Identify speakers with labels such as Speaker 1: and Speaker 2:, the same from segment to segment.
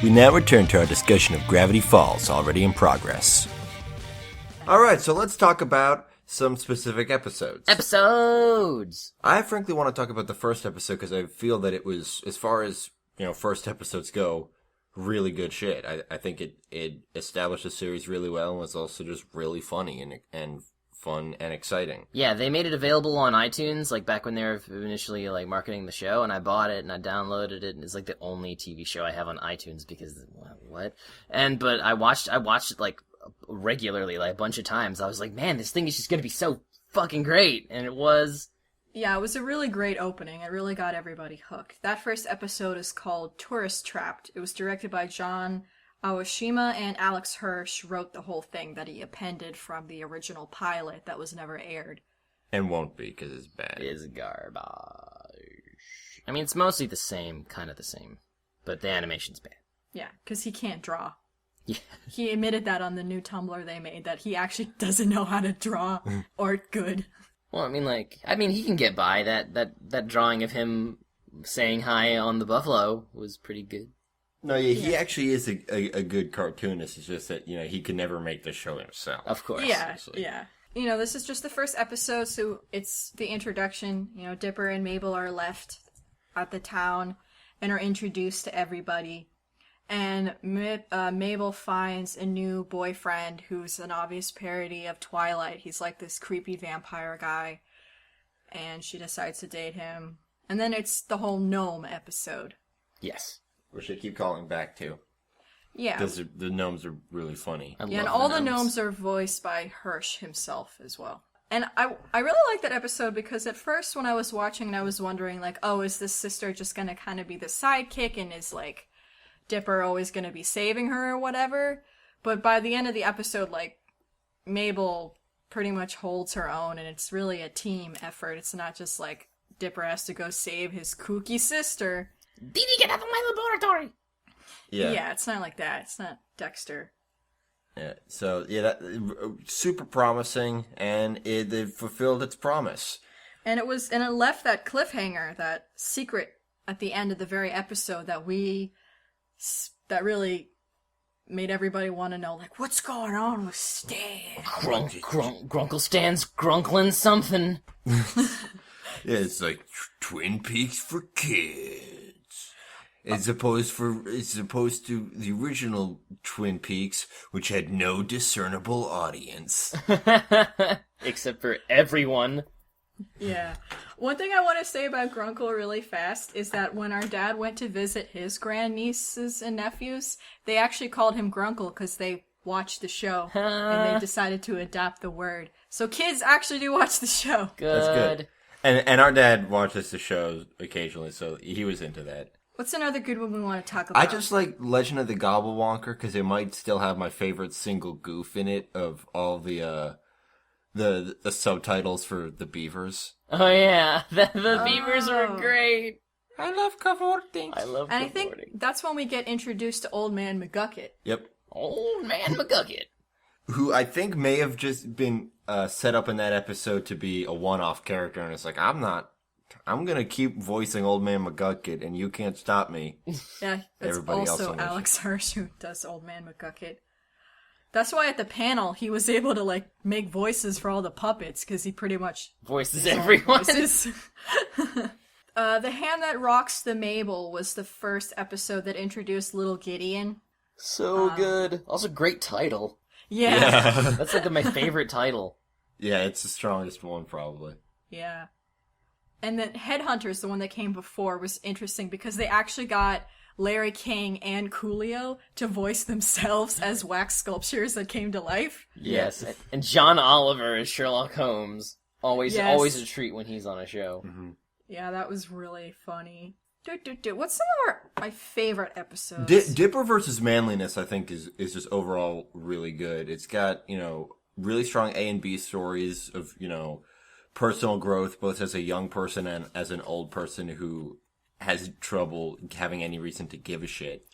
Speaker 1: We now return to our discussion of Gravity Falls, already in progress. Alright, so let's talk about some specific episodes. I frankly want to talk about the first episode because I feel that it was, as far as, first episodes go, really good shit. I think it established the series really well and was also just really funny and fun and exciting.
Speaker 2: Yeah, they made it available on iTunes, like, back when they were initially, like, marketing the show, and I bought it, and I downloaded it, and it's, like, the only TV show I have on iTunes, because, what? But I watched it, like, regularly, like, a bunch of times. I was like, man, this thing is just gonna be so fucking great, and it was.
Speaker 3: Yeah, it was a really great opening. It really got everybody hooked. That first episode is called Tourist Trapped. It was directed by John Aoshima, and Alex Hirsch wrote the whole thing that he appended from the original pilot that was never aired.
Speaker 1: And won't be, because it's bad.
Speaker 2: It's garbage. I mean, it's mostly kind of the same, but the animation's bad.
Speaker 3: Yeah, because he can't draw.
Speaker 2: Yeah.
Speaker 3: He admitted that on the new Tumblr they made, that he actually doesn't know how to draw art good.
Speaker 2: Well, I mean, he can get by. That drawing of him saying hi on the buffalo was pretty good.
Speaker 1: No, yeah, he actually is a good cartoonist. It's just that, he could never make the show himself.
Speaker 2: Of course.
Speaker 3: Yeah, yeah. This is just the first episode, so it's the introduction. Dipper and Mabel are left at the town and are introduced to everybody. And Mabel finds a new boyfriend who's an obvious parody of Twilight. He's like this creepy vampire guy. And she decides to date him. And then it's the whole gnome episode.
Speaker 2: Yes.
Speaker 1: Which they keep calling back to.
Speaker 3: Yeah.
Speaker 1: Because the gnomes are really funny.
Speaker 3: And all the gnomes are voiced by Hirsch himself as well. And I really like that episode because at first when I was watching, I was wondering, like, oh, is this sister just going to kind of be the sidekick and is, like, Dipper always going to be saving her or whatever? But by the end of the episode, like, Mabel pretty much holds her own and it's really a team effort. It's not just, like, Dipper has to go save his kooky sister.
Speaker 2: Didi, get out of my laboratory!
Speaker 3: Yeah, it's not like that. It's not Dexter.
Speaker 1: Yeah, so, that super promising, and they've fulfilled its promise.
Speaker 3: And it left that cliffhanger, that secret at the end of the very episode that really made everybody want to know, like, what's going on with Stan?
Speaker 2: Grunkle Stan's grunkling something.
Speaker 1: Yeah, it's like Twin Peaks for kids. As opposed to the original Twin Peaks, which had no discernible audience.
Speaker 2: Except for everyone.
Speaker 3: Yeah. One thing I want to say about Grunkle really fast is that when our dad went to visit his grandnieces and nephews, they actually called him Grunkle because they watched the show and they decided to adopt the word. So kids actually do watch the show.
Speaker 2: Good.
Speaker 1: That's good. And our dad watches the shows occasionally, so he was into that.
Speaker 3: What's another good one we want to talk about?
Speaker 1: I just like Legend of the Gobblewonker because it might still have my favorite single goof in it of all the subtitles for the beavers.
Speaker 2: Oh yeah, the beavers are great.
Speaker 1: I love cavorting.
Speaker 2: And
Speaker 3: I think that's when we get introduced to Old Man McGucket.
Speaker 1: Yep.
Speaker 2: Old Man McGucket.
Speaker 1: Who I think may have just been set up in that episode to be a one-off character, and it's like, I'm gonna keep voicing Old Man McGucket, and you can't stop me.
Speaker 3: Yeah, that's
Speaker 1: Everybody
Speaker 3: also
Speaker 1: else
Speaker 3: Alex Hirsch who does Old Man McGucket. That's why at the panel he was able to like make voices for all the puppets because he pretty much
Speaker 2: voices everyone.
Speaker 3: Voices. The Hand That Rocks the Mabel was the first episode that introduced Little Gideon.
Speaker 2: So good. Also, great title.
Speaker 3: Yeah.
Speaker 2: That's like my favorite title.
Speaker 1: Yeah, it's the strongest one probably.
Speaker 3: Yeah. And then Headhunters, the one that came before, was interesting because they actually got Larry King and Coolio to voice themselves as wax sculptures that came to life.
Speaker 2: Yes. And John Oliver as Sherlock Holmes. Always a treat when he's on a show.
Speaker 1: Mm-hmm.
Speaker 3: Yeah, that was really funny. What's some of my favorite episodes?
Speaker 1: Dipper versus Manliness, I think, is just overall really good. It's got, really strong A and B stories of, personal growth, both as a young person and as an old person who has trouble having any reason to give a shit.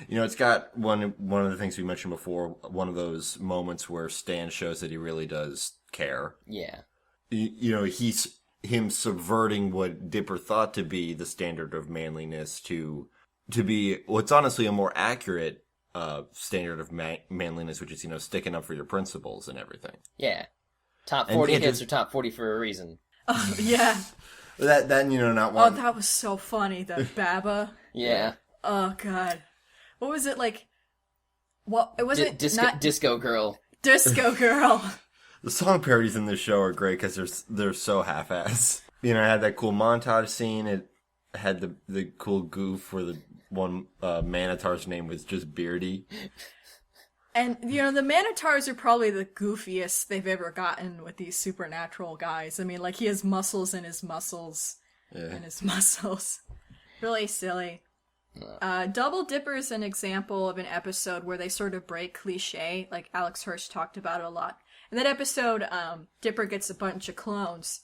Speaker 1: It's got one of the things we mentioned before, one of those moments where Stan shows that he really does care.
Speaker 2: Yeah.
Speaker 1: He's him subverting what Dipper thought to be the standard of manliness to to be what's honestly a more accurate standard of manliness, which is, sticking up for your principles and everything.
Speaker 2: Yeah. Top 40 hits are top 40 for a reason.
Speaker 3: Oh, yeah.
Speaker 1: That not one.
Speaker 3: Oh, that was so funny, the Baba.
Speaker 2: Yeah.
Speaker 3: Oh, God. What was it like? What it wasn't
Speaker 2: Disco Girl.
Speaker 3: Disco Girl.
Speaker 1: The song parodies in this show are great because they're so half-ass. It had that cool montage scene. It had the cool goof where the one Manatar's name was just Beardy.
Speaker 3: And, the Manitars are probably the goofiest they've ever gotten with these supernatural guys. I mean, like, he has muscles in his muscles. Yeah. In his muscles. Really silly. Double Dipper is an example of an episode where they sort of break cliche. Like, Alex Hirsch talked about it a lot. In that episode, Dipper gets a bunch of clones.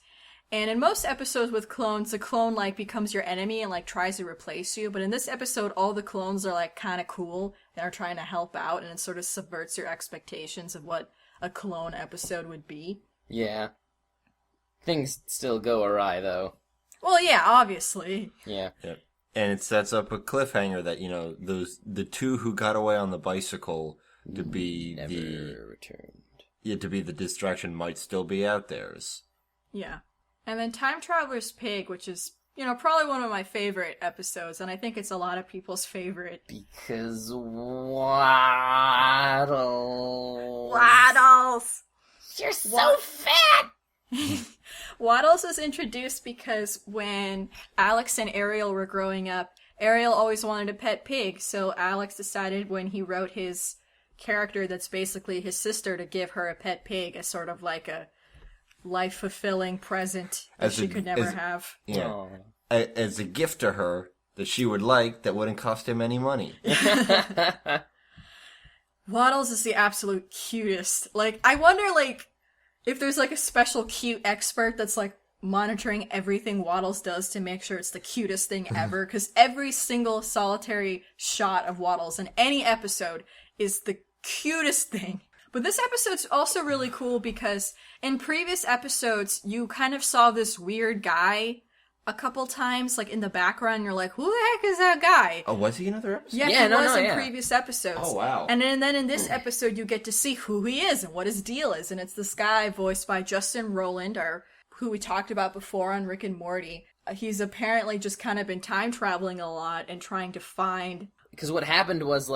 Speaker 3: And in most episodes with clones, the clone, becomes your enemy and, tries to replace you. But in this episode, all the clones are, kind of cool and are trying to help out. And it sort of subverts your expectations of what a clone episode would be.
Speaker 2: Yeah. Things still go awry, though.
Speaker 3: Well, yeah, obviously.
Speaker 2: Yeah.
Speaker 1: Yep. And it sets up a cliffhanger that, the two who got away on the bicycle to be
Speaker 2: never returned.
Speaker 1: Yeah, to be the distraction might still be out theirs.
Speaker 3: Yeah. And then Time Traveler's Pig, which is, probably one of my favorite episodes, and I think it's a lot of people's favorite.
Speaker 2: Because Waddles.
Speaker 3: Waddles!
Speaker 2: You're so fat!
Speaker 3: Waddles was introduced because when Alex and Ariel were growing up, Ariel always wanted a pet pig, so Alex decided when he wrote his character that's basically his sister to give her a pet pig as sort of like a life-fulfilling present that she could never have.
Speaker 1: Yeah. As a gift to her that she would like that wouldn't cost him any money.
Speaker 3: Waddles is the absolute cutest. I wonder, if there's, a special cute expert that's, monitoring everything Waddles does to make sure it's the cutest thing ever, because every single solitary shot of Waddles in any episode is the cutest thing. But this episode's also really cool because in previous episodes, you kind of saw this weird guy a couple times, in the background. You're like, who the heck is that guy?
Speaker 1: Oh, was he in another episode?
Speaker 3: Yeah, he was in previous episodes.
Speaker 1: Oh, wow.
Speaker 3: And then in this episode, you get to see who he is and what his deal is. And it's this guy voiced by Justin Roiland, who we talked about before on Rick and Morty. He's apparently just kind of been time traveling a lot and trying to find...
Speaker 2: Because what happened was,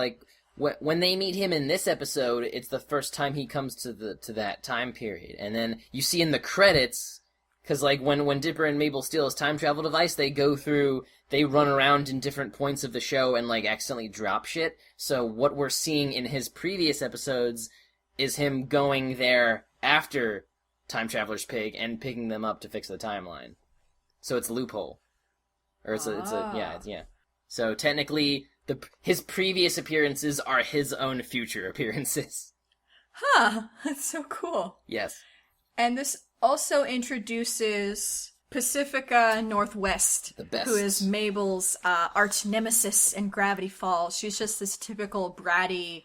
Speaker 2: when they meet him in this episode, it's the first time he comes to that time period. And then you see in the credits, because when Dipper and Mabel steal his time travel device, they run around in different points of the show and accidentally drop shit. So what we're seeing in his previous episodes is him going there after Time Traveler's Pig and picking them up to fix the timeline. So it's a loophole. Or yeah. So technically... his previous appearances are his own future appearances.
Speaker 3: Huh, that's so cool.
Speaker 2: Yes.
Speaker 3: And this also introduces Pacifica Northwest,
Speaker 2: the best.
Speaker 3: Who is Mabel's arch nemesis in Gravity Falls. She's just this typical bratty,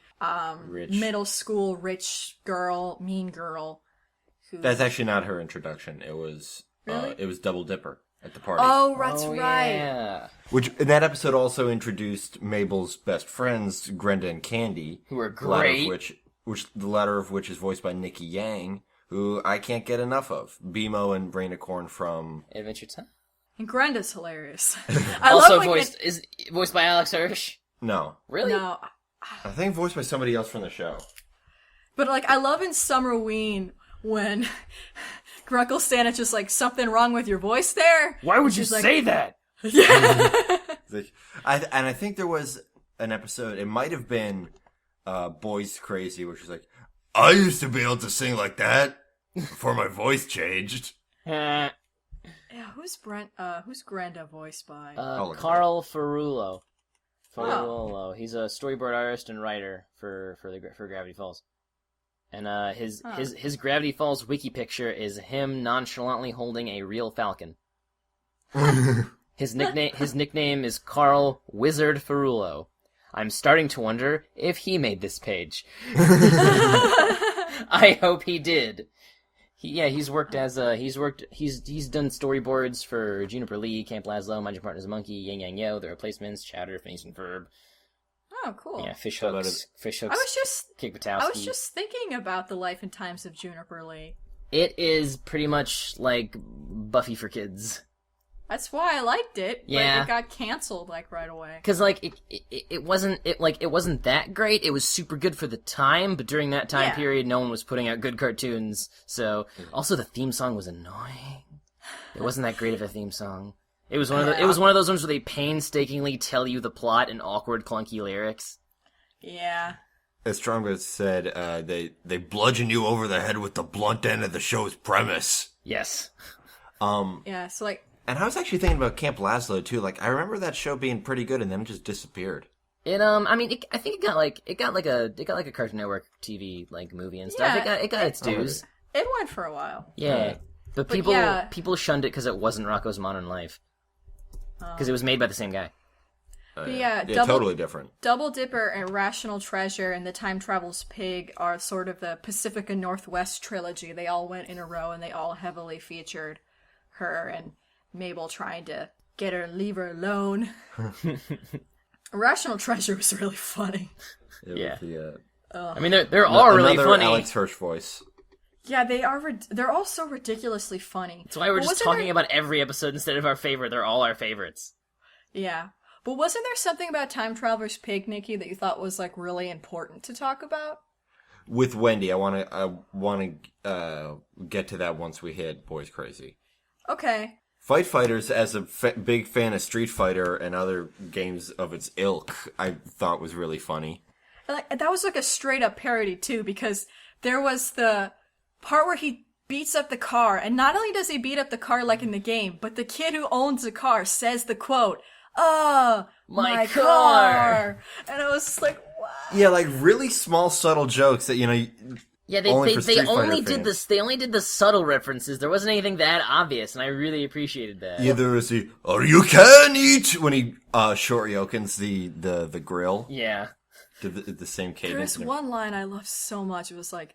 Speaker 3: middle school rich girl, mean girl.
Speaker 1: That's actually not her introduction. It was
Speaker 3: really?
Speaker 1: It was Double Dipper. At the party.
Speaker 3: Oh, that's right.
Speaker 2: Yeah.
Speaker 1: Which, in that episode, also introduced Mabel's best friends, Grenda and Candy.
Speaker 2: Who are great.
Speaker 1: The latter of which is voiced by Nikki Yang, who I can't get enough of. Bimo and Brainicorn from...
Speaker 2: Adventure Time.
Speaker 3: And Grenda's hilarious.
Speaker 2: Also voiced by Alex Hirsch?
Speaker 1: No.
Speaker 2: Really?
Speaker 3: No.
Speaker 1: I think voiced by somebody else from the show.
Speaker 3: But, I love in Summerween when... Grunkle Stanich is something wrong with your voice there?
Speaker 2: Why would you say that?
Speaker 3: Yeah.
Speaker 1: I think there was an episode, it might have been Boys Crazy, which was I used to be able to sing like that before my voice changed.
Speaker 3: Yeah, who's Grenda voiced by?
Speaker 2: Carl Ferrulo. He's a storyboard artist and writer for Gravity Falls. And his Gravity Falls wiki picture is him nonchalantly holding a real falcon. His nickname is Carl Wizard Ferrulo. I'm starting to wonder if he made this page. I hope he did. He's worked as he's done storyboards for Juniper Lee, Camp Lazlo, Magic Partners a Monkey, Yang Yang Yo, The Replacements, Chowder, Phineas and Ferb.
Speaker 3: Oh, cool.
Speaker 2: Yeah, Fish Hooks. Kick Butowski.
Speaker 3: I was just thinking about the life and times of Juniper Lee.
Speaker 2: It is pretty much like Buffy for kids.
Speaker 3: That's why I liked it.
Speaker 2: Yeah.
Speaker 3: But it got canceled like right away.
Speaker 2: Because like it wasn't that great. It was super good for the time, but during that time period, no one was putting out good cartoons. So also the theme song was annoying. It wasn't that great of a theme song. It was one of those ones where they painstakingly tell you the plot in awkward, clunky lyrics.
Speaker 3: Yeah.
Speaker 1: As Stromberg said, they bludgeon you over the head with the blunt end of the show's premise.
Speaker 2: Yes.
Speaker 3: Yeah. So like.
Speaker 1: And I was actually thinking about Camp Lazlo too. Like, I remember that show being pretty good, and then it just disappeared.
Speaker 2: I think it got like a Cartoon Network TV like movie and stuff.
Speaker 3: Yeah,
Speaker 2: it got its dues.
Speaker 3: It went for a while.
Speaker 2: Yeah, but people shunned it because it wasn't Rocko's Modern Life. Because it was made by the same guy.
Speaker 1: Yeah, totally different.
Speaker 3: Double Dipper and Rational Treasure and The Time Travel's Pig are sort of the Pacifica Northwest trilogy. They all went in a row, and they all heavily featured her and Mabel trying to get her, leave her alone. Rational Treasure was really funny.
Speaker 2: I mean, they're all really funny.
Speaker 1: Alex Hirsch voice.
Speaker 3: Yeah, they are. They're all so ridiculously funny.
Speaker 2: That's why we're just talking about every episode instead of our favorite. They're all our favorites.
Speaker 3: Yeah, but wasn't there something about Time Traveler's Pig, Nikki, that you thought was like really important to talk about?
Speaker 1: With Wendy, I want to get to that once we hit Boys Crazy.
Speaker 3: Okay.
Speaker 1: Fight Fighters, as a big fan of Street Fighter and other games of its ilk, I thought was really funny.
Speaker 3: Like, that was like a straight up parody too, because there was the part where he beats up the car, and not only does he beat up the car like in the game, but the kid who owns the car says the quote, "Oh, my car!" And I was just like, what?
Speaker 1: Yeah, like really small, subtle jokes that, you know...
Speaker 2: Yeah, they only did the subtle references. There wasn't anything that obvious, and I really appreciated that.
Speaker 1: Yeah, there was the "or you can eat" when he shoryokens the grill.
Speaker 2: Yeah,
Speaker 1: the same cadence.
Speaker 3: There's one line I love so much. It was like,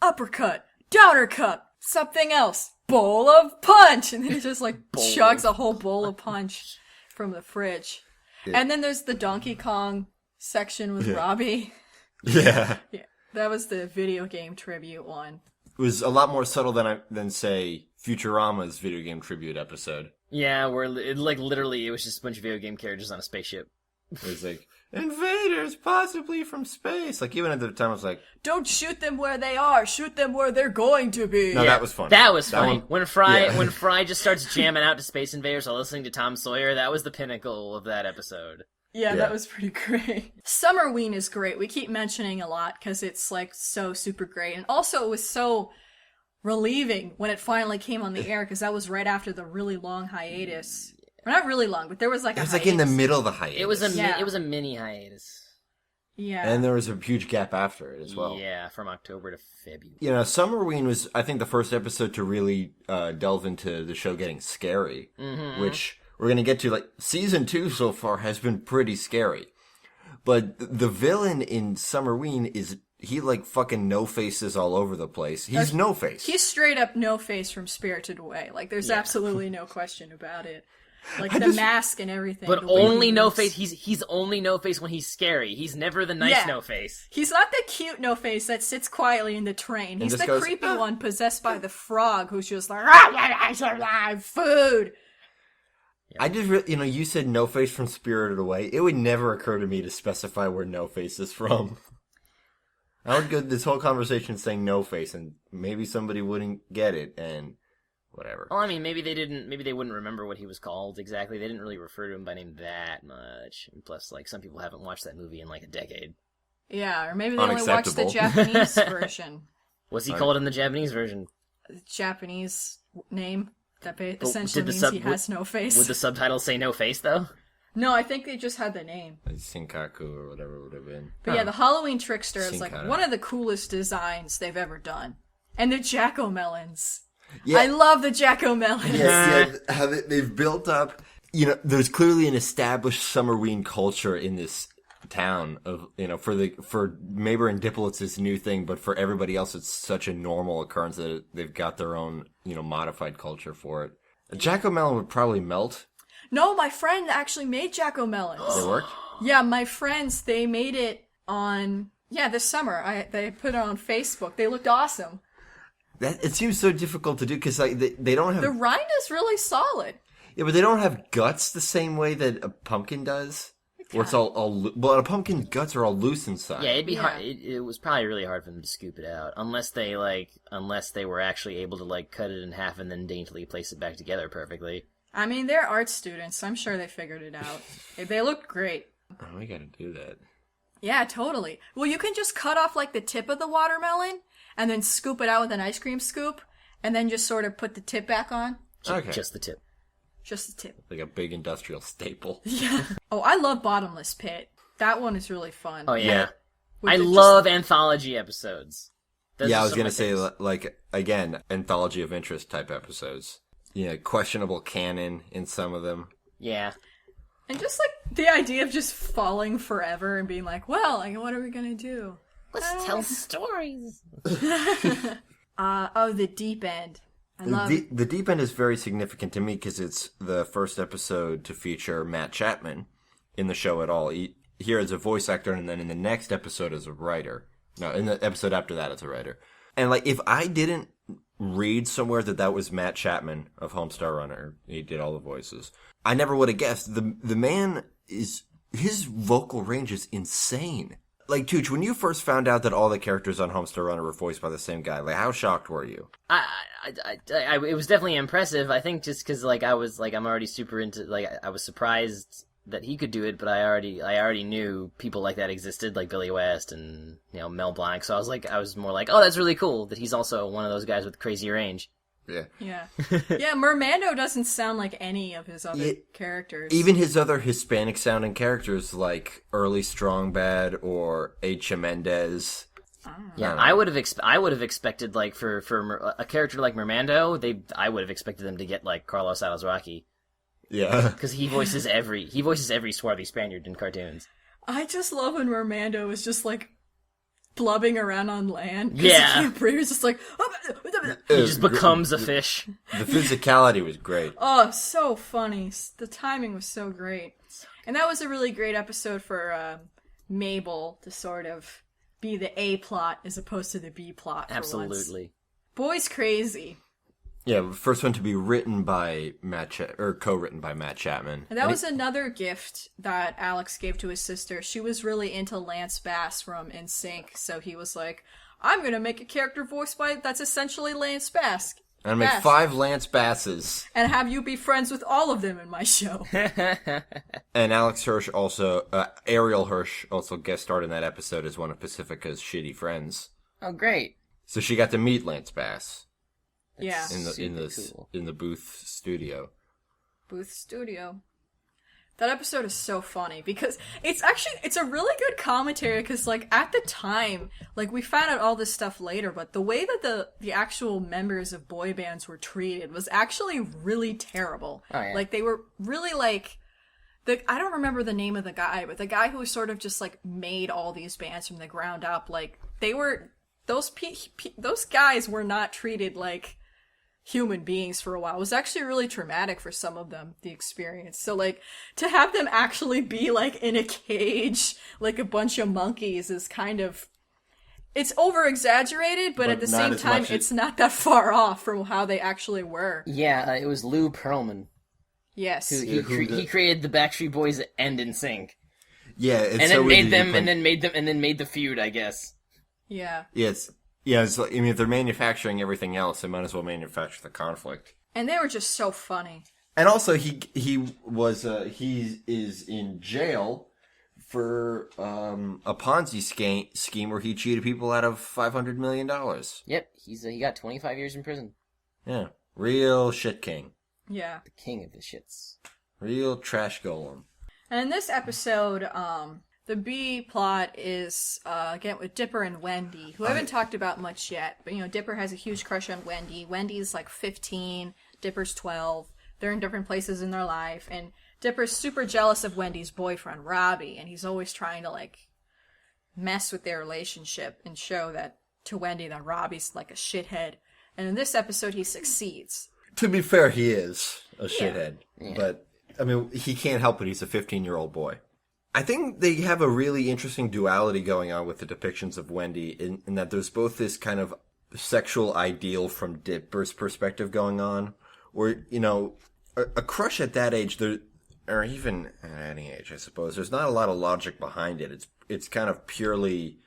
Speaker 3: "Uppercut, downer cup, something else, bowl of punch," and then he just like chugs a whole bowl of punch from the fridge. Yeah. And then there's the Donkey Kong section with Robbie.
Speaker 1: Yeah.
Speaker 3: Yeah. That was the video game tribute one.
Speaker 1: It was a lot more subtle than say Futurama's video game tribute episode.
Speaker 2: Yeah, where it was just a bunch of video game characters on a spaceship.
Speaker 1: It was like, invaders possibly from space. Like, even at the time, I was like,
Speaker 3: don't shoot them where they are, shoot them where they're going to be.
Speaker 1: No, that was funny.
Speaker 2: That was funny. When Fry just starts jamming out to Space Invaders while listening to Tom Sawyer, that was the pinnacle of that episode.
Speaker 3: Yeah, that was pretty great. Summerween is great. We keep mentioning a lot because it's like so super great. And also it was so relieving when it finally came on the air because that was right after the really long hiatus. Well, not really long, but there was like
Speaker 1: it was like in the middle of the hiatus.
Speaker 2: It was a mini hiatus.
Speaker 3: Yeah.
Speaker 1: And there was a huge gap after it as well.
Speaker 2: Yeah, from October to February.
Speaker 1: You know, Summerween was, I think, the first episode to really delve into the show getting scary, which... we're going to get to, like, season 2 so far has been pretty scary. But the villain in Summerween is, he, like, fucking no-faces all over the place. He's no-face.
Speaker 3: He's straight up no-face from Spirited Away. Like, there's absolutely no question about it. Like, mask and everything.
Speaker 2: But only no-face, he's only no-face when he's scary. He's never the nice no-face.
Speaker 3: He's not the cute no-face that sits quietly in the train. He's the creepy one possessed by the frog who's just like, food!
Speaker 1: I just, you said No Face from Spirited Away. It would never occur to me to specify where No Face is from. I would go this whole conversation saying No Face, and maybe somebody wouldn't get it, and whatever.
Speaker 2: Well, I mean, maybe they wouldn't remember what he was called exactly. They didn't really refer to him by name that much. And plus, like, some people haven't watched that movie in like a decade.
Speaker 3: Yeah, or maybe they only watched the Japanese version.
Speaker 2: What's he called in the Japanese version?
Speaker 3: Japanese name. That essentially means he has no face.
Speaker 2: Would the subtitles say no face, though?
Speaker 3: No, I think they just had the name.
Speaker 1: Like Shinkaku or whatever it would have been.
Speaker 3: But yeah, the Halloween Trickster is like one of the coolest designs they've ever done. And the Jack-O-Melons. Yeah. I love the Jack-O-Melons.
Speaker 1: Yeah, how they've built up... there's clearly an established Summerween culture in this town of, for Maber and Dipple it's this new thing, but for everybody else it's such a normal occurrence that they've got their own, modified culture for it. Jack-o'-melon would probably melt.
Speaker 3: No, my friend actually made jack-o'-melons.
Speaker 1: They worked?
Speaker 3: Yeah, my friends, they made it on, this summer. They put it on Facebook. They looked awesome.
Speaker 1: It seems so difficult to do because they don't have...
Speaker 3: The rind is really solid.
Speaker 1: Yeah, but they don't have guts the same way that a pumpkin does. Where it's well, a pumpkin guts are all loose inside.
Speaker 2: Yeah, it'd be hard. It was probably really hard for them to scoop it out, unless they were actually able to cut it in half and then daintily place it back together perfectly.
Speaker 3: I mean, they're art students. I'm sure they figured it out. They looked great.
Speaker 1: Oh, we gotta do that.
Speaker 3: Yeah, totally. Well, you can just cut off the tip of the watermelon and then scoop it out with an ice cream scoop, and then just sort of put the tip back on.
Speaker 1: Okay.
Speaker 2: Just the tip.
Speaker 3: Just the tip.
Speaker 1: Like a big industrial staple.
Speaker 3: Yeah. Oh, I love Bottomless Pit. That one is really fun.
Speaker 2: Oh, yeah. I love anthology episodes.
Speaker 1: Yeah, I was going to say, again, anthology of interest type episodes. Questionable canon in some of them.
Speaker 2: Yeah.
Speaker 3: And just, the idea of just falling forever and being like, well, what are we going to do?
Speaker 2: Let's tell stories.
Speaker 3: The Deep End.
Speaker 1: The Deep End is very significant to me because it's the first episode to feature Matt Chapman in the show at all. Here as a voice actor, and then in the next episode as a writer. No, in the episode after that as a writer. And if I didn't read somewhere that was Matt Chapman of Homestar Runner, he did all the voices, I never would have guessed. The man his vocal range is insane. Tooch, when you first found out that all the characters on Homestar Runner were voiced by the same guy, how shocked were you?
Speaker 2: It was definitely impressive. I think just because I'm already super into I was surprised that he could do it, but I already knew people like that existed, like Billy West and Mel Blanc. So I was more like, oh, that's really cool that he's also one of those guys with crazy range.
Speaker 1: Yeah.
Speaker 3: Yeah. Yeah, Mermando doesn't sound like any of his other characters.
Speaker 1: Even his other Hispanic-sounding characters, like Early Strong Bad or H. Mendez.
Speaker 2: Yeah, I would have expected, for a character like Mermando, I would have expected them to get, Carlos Alazraqui.
Speaker 1: Yeah.
Speaker 2: Because he voices every swarthy Spaniard in cartoons.
Speaker 3: I just love when Mermando is just, blubbing around on land.
Speaker 2: Yeah.
Speaker 3: He can't breathe. He's just
Speaker 2: he just becomes a fish.
Speaker 1: The physicality was great.
Speaker 3: Oh, so funny. The timing was so great. And that was a really great episode for Mabel to sort of be the A plot as opposed to the B plot for
Speaker 2: Absolutely.
Speaker 3: Once. Boy's Crazy.
Speaker 1: Yeah, first one to be written by co-written by Matt Chapman.
Speaker 3: And that was another gift that Alex gave to his sister. She was really into Lance Bass from NSYNC, so he was like, I'm going to make a character voiced that's essentially Lance Bass.
Speaker 1: And make 5 Lance Basses.
Speaker 3: And have you be friends with all of them in my show.
Speaker 1: And Alex Hirsch also, Ariel Hirsch also guest starred in that episode as one of Pacifica's shitty friends.
Speaker 2: Oh, great.
Speaker 1: So she got to meet Lance Bass.
Speaker 3: Yeah.
Speaker 1: In the Booth studio.
Speaker 3: Booth studio. That episode is so funny because it's a really good commentary because at the time, we found out all this stuff later, but the way that the actual members of boy bands were treated was actually really terrible.
Speaker 2: Oh, yeah.
Speaker 3: They were really I don't remember the name of the guy, but the guy who sort of just made all these bands from the ground up, they were those guys were not treated like human beings for a while. It was actually really traumatic for some of them, the experience. So to have them actually be in a cage like a bunch of monkeys is kind of, it's over exaggerated, but at the same time it's not that far off from how they actually were.
Speaker 2: Yeah, it was Lou Pearlman.
Speaker 3: Yes.
Speaker 2: He created the Backstreet Boys and NSYNC.
Speaker 1: Yeah, it's
Speaker 2: and then made the feud, I guess.
Speaker 3: Yeah.
Speaker 1: Yes. Yeah, if they're manufacturing everything else, they might as well manufacture the conflict.
Speaker 3: And they were just so funny.
Speaker 1: And also, he is in jail for a Ponzi scheme where he cheated people out of $500 million.
Speaker 2: Yep, he got 25 years in prison.
Speaker 1: Yeah, real shit king.
Speaker 3: Yeah,
Speaker 2: the king of the shits.
Speaker 1: Real trash golem.
Speaker 3: And in this episode, the B plot is, again, with Dipper and Wendy, who I haven't talked about much yet. But, Dipper has a huge crush on Wendy. Wendy's 15, Dipper's 12. they're in different places in their life, and Dipper's super jealous of Wendy's boyfriend, Robbie, and he's always trying to, like, mess with their relationship and show that to Wendy that Robbie's, like, a shithead. And in this episode, he succeeds.
Speaker 1: To be fair, he is a shithead.
Speaker 2: Yeah.
Speaker 1: But, I mean, he can't help it. He's a 15-year-old boy. I think they have a really interesting duality going on with the depictions of Wendy in that there's both this kind of sexual ideal from Dipper's perspective going on, where, you know, a crush at that age, or even at any age, I suppose, there's not a lot of logic behind it. It's kind of purely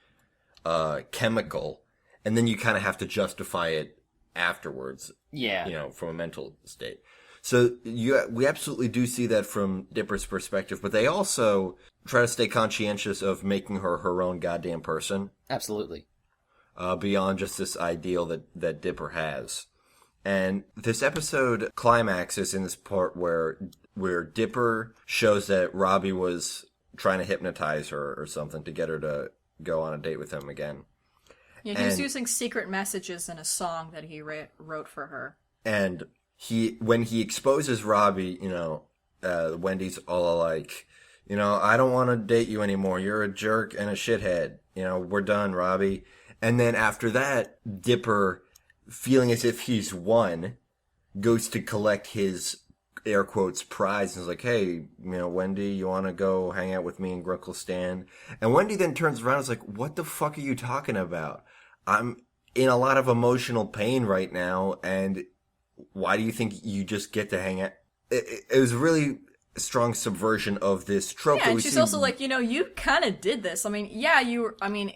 Speaker 1: chemical, and then you kind of have to justify it afterwards.
Speaker 2: Yeah.
Speaker 1: You know, from a mental state. So we absolutely do see that from Dipper's perspective, but they also try to stay conscientious of making her own goddamn person.
Speaker 2: Absolutely.
Speaker 1: Beyond just this ideal that Dipper has. And this episode climaxes in this part where Dipper shows that Robbie was trying to hypnotize her or something to get her to go on a date with him again.
Speaker 3: Yeah, he was using secret messages in a song that he wrote for her.
Speaker 1: And when he exposes Robbie, you know, Wendy's all like, you know, I don't want to date you anymore. You're a jerk and a shithead. You know, we're done, Robbie. And then after that, Dipper, feeling as if he's won, goes to collect his, air quotes, prize. And is like, hey, you know, Wendy, you want to go hang out with me and Grunkle Stan? And Wendy then turns around and is like, what the fuck are you talking about? I'm in a lot of emotional pain right now, and why do you think you just get to hang out? It was a really strong subversion of this trope.
Speaker 3: Yeah, and she's also like, you know, you kind of did this. I mean, yeah,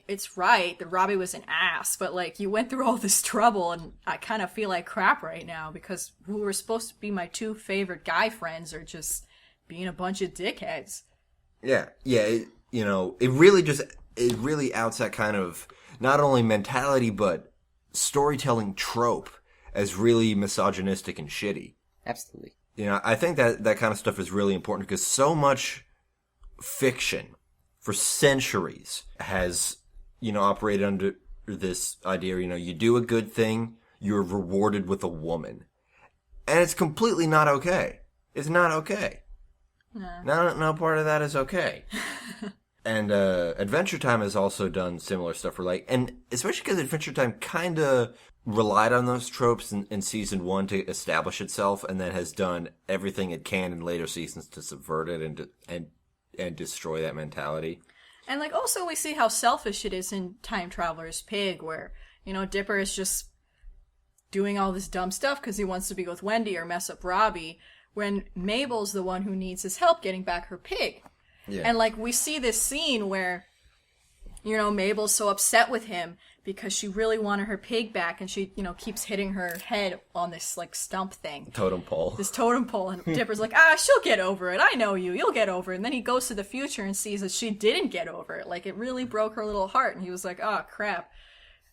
Speaker 3: it's right that Robbie was an ass, but, like, you went through all this trouble, and I kind of feel like crap right now because who were supposed to be my two favorite guy friends are just being a bunch of dickheads.
Speaker 1: Yeah, it really outs that kind of not only mentality, but storytelling trope as really misogynistic and shitty.
Speaker 2: Absolutely.
Speaker 1: You know, I think that kind of stuff is really important because so much fiction for centuries has, you know, operated under this idea, you know, you do a good thing, you're rewarded with a woman. And it's completely not okay. It's not okay. No part of that is okay. And Adventure Time has also done similar stuff for, like, and especially because Adventure Time kind of relied on those tropes in season 1 to establish itself, and then has done everything it can in later seasons to subvert it and destroy that mentality.
Speaker 3: And, like, also we see how selfish it is in Time Traveler's Pig, where, you know, Dipper is just doing all this dumb stuff because he wants to be with Wendy or mess up Robbie, when Mabel's the one who needs his help getting back her pig. Yeah. And, like, we see this scene where, you know, Mabel's so upset with him because she really wanted her pig back, and she, you know, keeps hitting her head on this, like, stump thing.
Speaker 1: Totem pole.
Speaker 3: This totem pole, and Dipper's like, she'll get over it. I know you'll get over it. And then he goes to the future and sees that she didn't get over it. Like, it really broke her little heart, and he was like, oh, crap.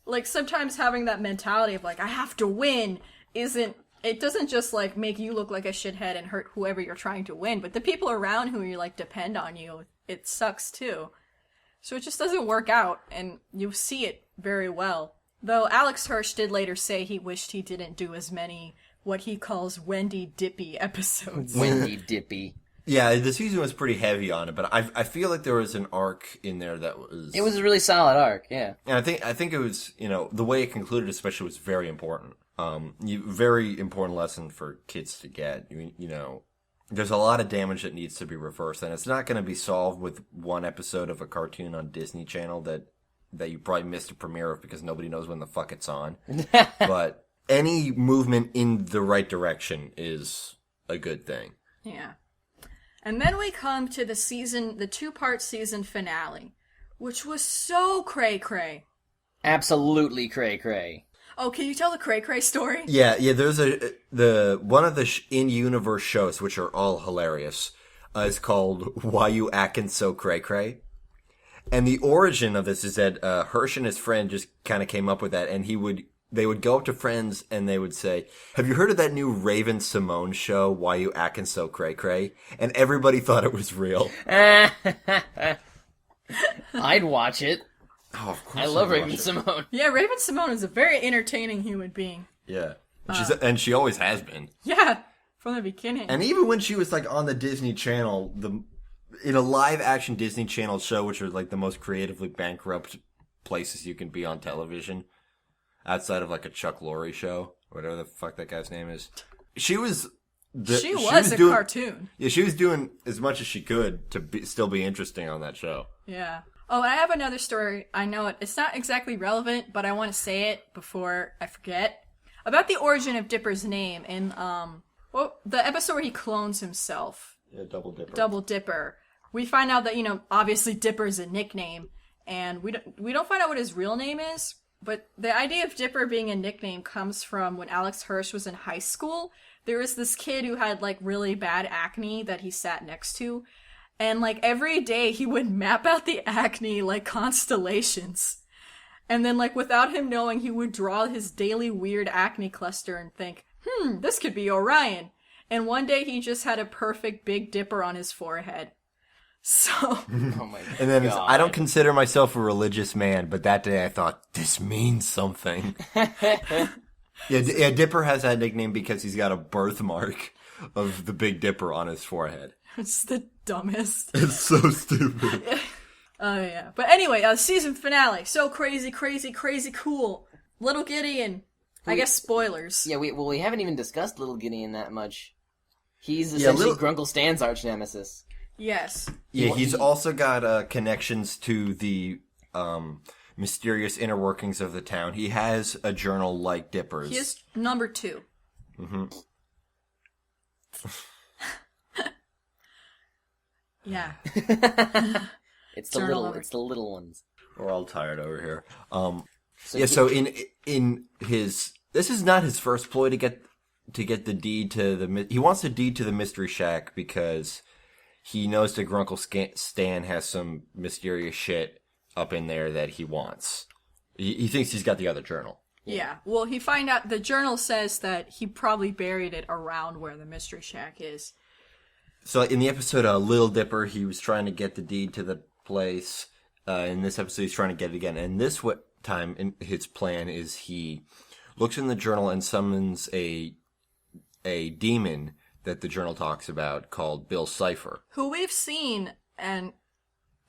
Speaker 3: Like, sometimes having that mentality of, like, I have to win it doesn't just, like, make you look like a shithead and hurt whoever you're trying to win, but the people around who you, like, depend on you, it sucks, too. So it just doesn't work out, and you see it very well. Though Alex Hirsch did later say he wished he didn't do as many, what he calls Wendy Dippy episodes.
Speaker 2: Wendy Dippy.
Speaker 1: Yeah, the season was pretty heavy on it, but I feel like there was an arc in there that was...
Speaker 2: It was a really solid arc, yeah.
Speaker 1: And I think it was, you know, the way it concluded especially was very important. Very important lesson for kids to get. You know, there's a lot of damage that needs to be reversed, and it's not going to be solved with one episode of a cartoon on Disney Channel that you probably missed a premiere of because nobody knows when the fuck it's on. But any movement in the right direction is a good thing.
Speaker 3: Yeah. And then we come to the 2-part season finale, which was so cray-cray.
Speaker 2: Absolutely cray-cray.
Speaker 3: Oh, can you tell the cray-cray story?
Speaker 1: Yeah, there's one of the in-universe shows, which are all hilarious, is called Why You Actin' So Cray-Cray. And the origin of this is that Hirsch and his friend just kind of came up with that, and they would go up to friends and they would say, have you heard of that new Raven Simone show, Why You Actin' So Cray-Cray? And everybody thought it was real.
Speaker 2: I'd watch it.
Speaker 1: Oh, of course
Speaker 2: I love Raven Simone.
Speaker 3: Yeah, Raven Simone is a very entertaining human being.
Speaker 1: Yeah. And she always has been.
Speaker 3: Yeah. from the beginning.
Speaker 1: And even when she was like on the Disney Channel, in a live action Disney Channel show, which are like the most creatively bankrupt places you can be on television, outside of like a Chuck Lorre show, whatever the fuck that guy's name is, she was a
Speaker 3: cartoon.
Speaker 1: Yeah, she was doing as much as she could to still be interesting on that show.
Speaker 3: Yeah. Oh, and I have another story. I know it's not exactly relevant, but I want to say it before I forget. About the origin of Dipper's name in the episode where he clones himself.
Speaker 1: Yeah,
Speaker 3: Double Dipper. We find out that, obviously Dipper is a nickname, and we don't find out what his real name is, but the idea of Dipper being a nickname comes from when Alex Hirsch was in high school. There was this kid who had like really bad acne that he sat next to. And, like, every day he would map out the acne like constellations. And then, like, without him knowing, he would draw his daily weird acne cluster and think, this could be Orion. And one day he just had a perfect Big Dipper on his forehead. So.
Speaker 2: Oh my God.
Speaker 1: And then I don't consider myself a religious man, but that day I thought, this means something. Yeah, Dipper has that nickname because he's got a birthmark of the Big Dipper on his forehead.
Speaker 3: It's the dumbest.
Speaker 1: It's so stupid.
Speaker 3: Oh, yeah. But anyway, season finale. So crazy, crazy, crazy cool. Little Gideon. I guess spoilers.
Speaker 2: Yeah, we haven't even discussed Little Gideon that much. He's essentially Grunkle Stan's arch nemesis.
Speaker 3: Yes.
Speaker 1: Yeah, he's also got connections to the mysterious inner workings of the town. He has a journal like Dipper's.
Speaker 3: He is number 2.
Speaker 1: Mm-hmm.
Speaker 3: Yeah.
Speaker 2: It's the little ones.
Speaker 1: We're all tired over here. So in his, this is not his first ploy to get the deed to he wants the deed to the Mystery Shack because he knows that Grunkle Stan has some mysterious shit up in there that he wants. He thinks he's got the other journal.
Speaker 3: Yeah. Well, he find out the journal says that he probably buried it around where the Mystery Shack is.
Speaker 1: So in the episode Little Dipper, he was trying to get the deed to the place. In this episode, he's trying to get it again. And this time, his plan is he looks in the journal and summons a demon that the journal talks about called Bill Cipher.
Speaker 3: Who we've seen, and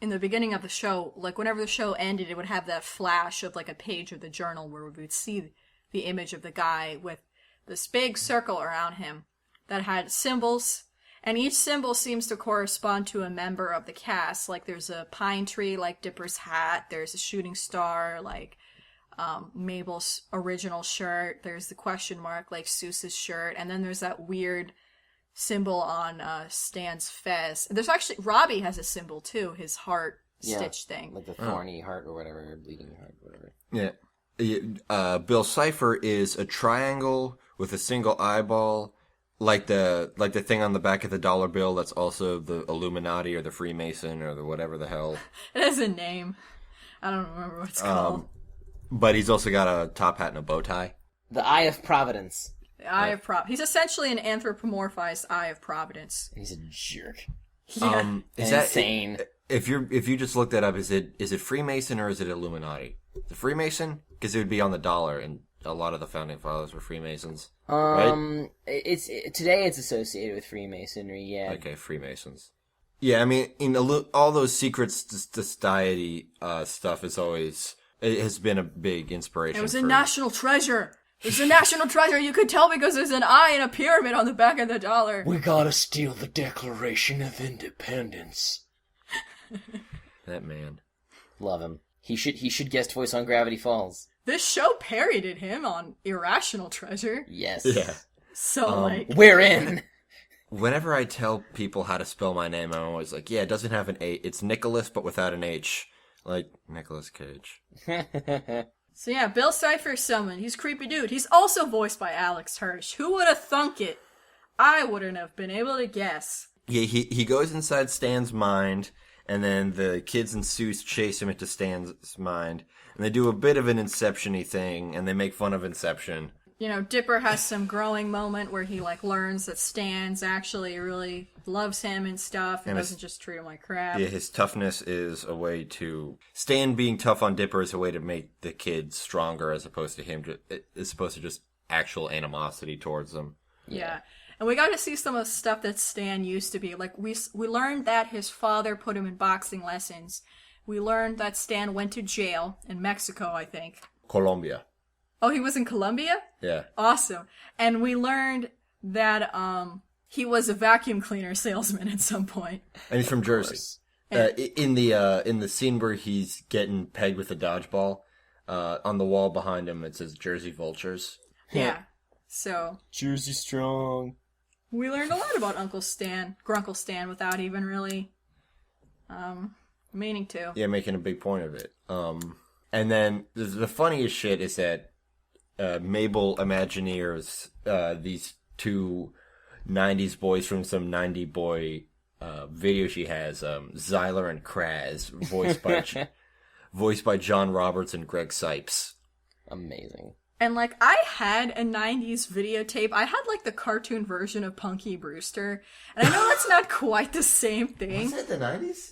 Speaker 3: in the beginning of the show, like whenever the show ended, it would have that flash of like a page of the journal where we would see the image of the guy with this big circle around him that had symbols. And each symbol seems to correspond to a member of the cast. Like there's a pine tree, like Dipper's hat. There's a shooting star, like Mabel's original shirt. There's the question mark, like Seuss's shirt. And then there's that weird symbol on Stan's fez. There's actually, Robbie has a symbol too, his heart stitch thing.
Speaker 2: Like the thorny heart or whatever, bleeding heart, whatever.
Speaker 1: Yeah. Bill Cipher is a triangle with a single eyeball. Like the thing on the back of the dollar bill that's also the Illuminati or the Freemason or the whatever the hell.
Speaker 3: It has a name. I don't remember what it's called.
Speaker 1: But he's also got a top hat and a bow tie.
Speaker 2: The Eye of Providence.
Speaker 3: The Eye of Providence. He's essentially an anthropomorphized Eye of Providence.
Speaker 2: He's a jerk.
Speaker 3: Yeah.
Speaker 1: Is that
Speaker 2: insane?
Speaker 1: If you just looked that up, is it Freemason or is it Illuminati? The Freemason? Because it would be on the dollar, and a lot of the founding fathers were Freemasons. Right?
Speaker 2: Today it's associated with Freemasonry, yeah.
Speaker 1: Okay, Freemasons. Yeah, I mean, all those secret society stuff it has been a big inspiration.
Speaker 3: It was a national treasure. It was a national treasure. You could tell because there's an eye and a pyramid on the back of the dollar.
Speaker 2: We gotta steal the Declaration of Independence.
Speaker 1: That man.
Speaker 2: Love him. He should guest voice on Gravity Falls.
Speaker 3: This show parodied him on Irrational Treasure.
Speaker 2: Yes.
Speaker 1: Yeah.
Speaker 3: So,
Speaker 2: we're in.
Speaker 1: Whenever I tell people how to spell my name, I'm always like, yeah, it doesn't have an A. It's Nicholas, but without an H. Like Nicolas Cage.
Speaker 3: So yeah, Bill Cipher's summoned. He's a creepy dude. He's also voiced by Alex Hirsch. Who would have thunk it? I wouldn't have been able to guess.
Speaker 1: Yeah, he goes inside Stan's mind, and then the kids and Seuss chase him into Stan's mind. And they do a bit of an Inception-y thing, and they make fun of Inception.
Speaker 3: You know, Dipper has some growing moment where he, learns that Stan's actually really loves him and stuff, and doesn't just treat him like crap.
Speaker 1: Yeah, his toughness is a way to... Stan being tough on Dipper is a way to make the kids stronger as opposed to just actual animosity towards them.
Speaker 3: Yeah. And we got to see some of the stuff that Stan used to be. Like, we learned that his father put him in boxing lessons. We learned that Stan went to jail in Mexico, I think.
Speaker 1: Colombia.
Speaker 3: Oh, he was in Colombia?
Speaker 1: Yeah.
Speaker 3: Awesome. And we learned that he was a vacuum cleaner salesman at some point.
Speaker 1: And he's from Jersey. In the scene where he's getting pegged with a dodgeball, on the wall behind him it says Jersey Vultures.
Speaker 3: Yeah. So
Speaker 2: Jersey strong.
Speaker 3: We learned a lot about Grunkle Stan, without even really meaning to.
Speaker 1: Yeah, making a big point of it. And then the funniest shit is that Mabel Imagineers, these two 90s boys from some 90 boy video she has, Zyler and Kraz, voiced by John Roberts and Greg Sipes.
Speaker 2: Amazing.
Speaker 3: And, like, I had a 90s videotape. I had, like, the cartoon version of Punky Brewster. And I know that's not quite the same thing.
Speaker 1: Was that the 90s?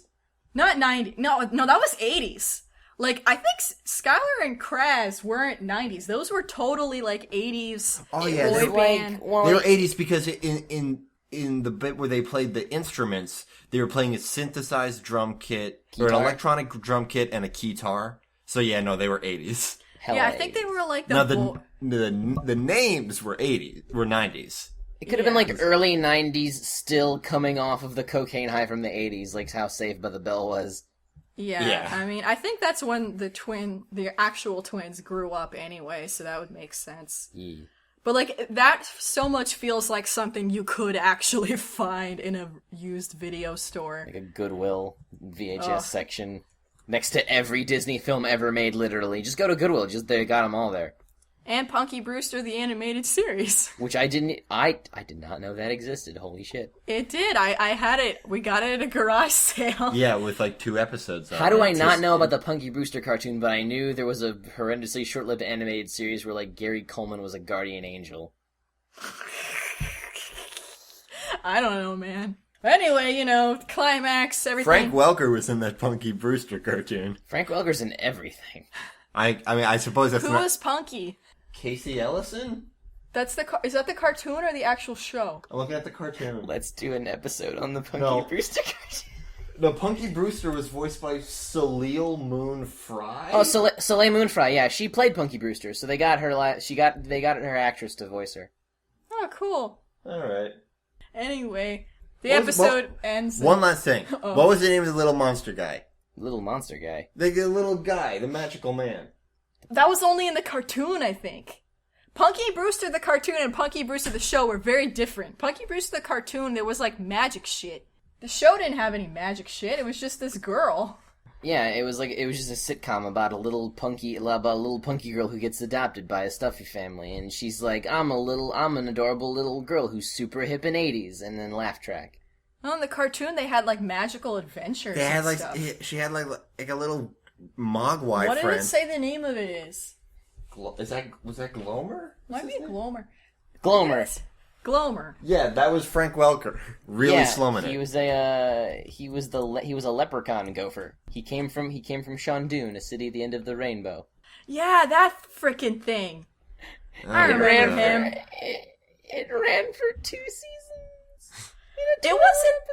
Speaker 3: Not 90. No, that was 80s. Like, I think Skylar and Kraz weren't 90s. Those were totally, like, 80s boy band.
Speaker 1: They were 80s because in the bit where they played the instruments, they were playing a synthesized drum kit, or an electronic drum kit, and a keytar. So, yeah, no, they were 80s.
Speaker 3: Yeah, I think they were like
Speaker 1: the names were 90s.
Speaker 2: It could have been like early 90s, still coming off of the cocaine high from the 80s, like how Saved by the Bell was.
Speaker 3: Yeah, I mean, I think that's when the actual twins grew up anyway, so that would make sense.
Speaker 2: Yeah.
Speaker 3: But like, that so much feels like something you could actually find in a used video store.
Speaker 2: Like a Goodwill VHS section. Next to every Disney film ever made, literally. Just go to Goodwill. They got them all there.
Speaker 3: And Punky Brewster, the animated series.
Speaker 2: Which I did not know that existed. Holy shit.
Speaker 3: It did. I had it. We got it at a garage sale.
Speaker 1: Yeah, with like 2 episodes.
Speaker 2: How do I not know about the Punky Brewster cartoon, but I knew there was a horrendously short-lived animated series where like Gary Coleman was a guardian angel.
Speaker 3: I don't know, man. Anyway, climax, everything.
Speaker 1: Frank Welker was in that Punky Brewster cartoon.
Speaker 2: Frank Welker's in everything.
Speaker 1: I mean, I suppose that's
Speaker 3: Who
Speaker 1: not...
Speaker 3: was Punky?
Speaker 1: Casey Ellison?
Speaker 3: Is that the cartoon or the actual show?
Speaker 1: I'm looking at the cartoon.
Speaker 2: Let's do an episode on the Punky Brewster cartoon.
Speaker 1: No, Punky Brewster was voiced by Soleil Moon Frye?
Speaker 2: Oh, Soleil Moon Frye, yeah. She played Punky Brewster, so they got her her actress to voice her.
Speaker 3: Oh, cool.
Speaker 1: Alright.
Speaker 3: Anyway... The episode ends...
Speaker 1: One last thing. What was the name of the little monster guy?
Speaker 2: Little monster guy?
Speaker 1: The little guy, the magical man.
Speaker 3: That was only in the cartoon, I think. Punky Brewster the cartoon and Punky Brewster the show were very different. Punky Brewster the cartoon, there was like magic shit. The show didn't have any magic shit, it was just this girl.
Speaker 2: Yeah, it was just a sitcom about a little punky girl who gets adopted by a stuffy family, and she's like, I'm an adorable little girl who's super hip in 80s, and then laugh track.
Speaker 3: Well, in the cartoon, they had like magical adventures.
Speaker 1: They had
Speaker 3: and
Speaker 1: like
Speaker 3: stuff.
Speaker 1: She had like a little mogwai
Speaker 3: What
Speaker 1: friend.
Speaker 3: did it say the name of it is?
Speaker 1: Was that Glomer?
Speaker 3: Might be Glomer.
Speaker 2: Glomer.
Speaker 3: Yes. Glomer.
Speaker 1: Yeah, that was Frank Welker. Really slumming it.
Speaker 2: He was a leprechaun gopher. He came from Shondoon, a city at the end of the rainbow.
Speaker 3: Yeah, that frickin' thing. I remember him.
Speaker 2: It ran for 2 seasons.
Speaker 3: It wasn't.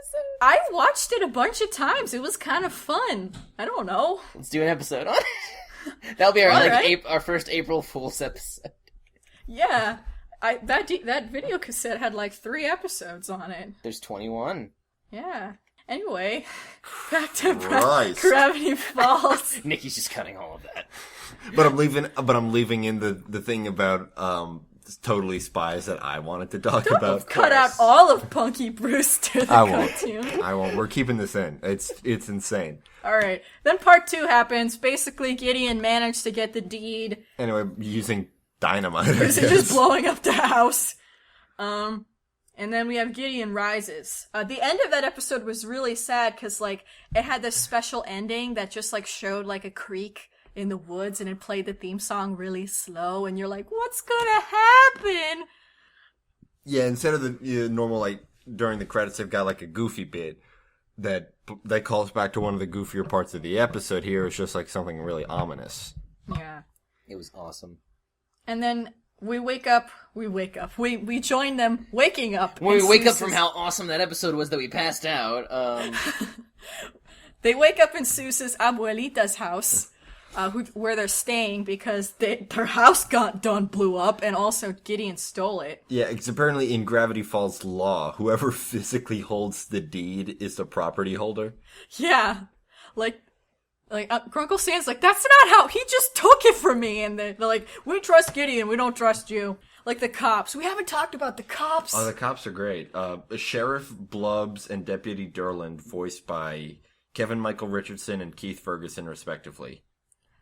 Speaker 3: I watched it a bunch of times. It was kind of fun. I don't know.
Speaker 2: Let's do an episode on it. That'll be our first April Fool's episode.
Speaker 3: Yeah. That video cassette had like 3 episodes on it.
Speaker 2: There's 21.
Speaker 3: Yeah. Anyway, back to
Speaker 1: Gravity
Speaker 3: Falls.
Speaker 2: Nikki's just cutting all of that.
Speaker 1: But I'm leaving in the thing about Totally Spies that I wanted to talk about.
Speaker 3: Cut out all of Punky Brewster the cartoon.
Speaker 1: I won't. We're keeping this in. It's insane.
Speaker 3: All right. Then part 2 happens. Basically, Gideon managed to get the deed.
Speaker 1: Anyway, using dynamite.
Speaker 3: Just blowing up the house. And then we have Gideon Rises. The end of that episode was really sad because, like, it had this special ending that just, like, showed, like, a creek in the woods and it played the theme song really slow and you're like, what's gonna happen?
Speaker 1: Yeah, instead of the normal, like, during the credits, they've got, like, a goofy bit that calls back to one of the goofier parts of the episode. Here it's just, like, something really ominous.
Speaker 3: Yeah.
Speaker 2: It was awesome.
Speaker 3: And then we wake up. We join them waking up.
Speaker 2: When we wake up from how awesome that episode was that we passed out.
Speaker 3: They wake up in Seuss's abuelita's house, where they're staying because their house blew up, and also Gideon stole it.
Speaker 1: Yeah, it's apparently in Gravity Falls law, whoever physically holds the deed is the property holder.
Speaker 3: Yeah, like Grunkle Stan's like, that's not how, he just took it from me, and they're like, we trust Gideon, we don't trust you. Like the cops. We haven't talked about the cops.
Speaker 1: Oh, the cops are great. Sheriff Blubbs and Deputy Durland, voiced by Kevin Michael Richardson and Keith Ferguson, respectively.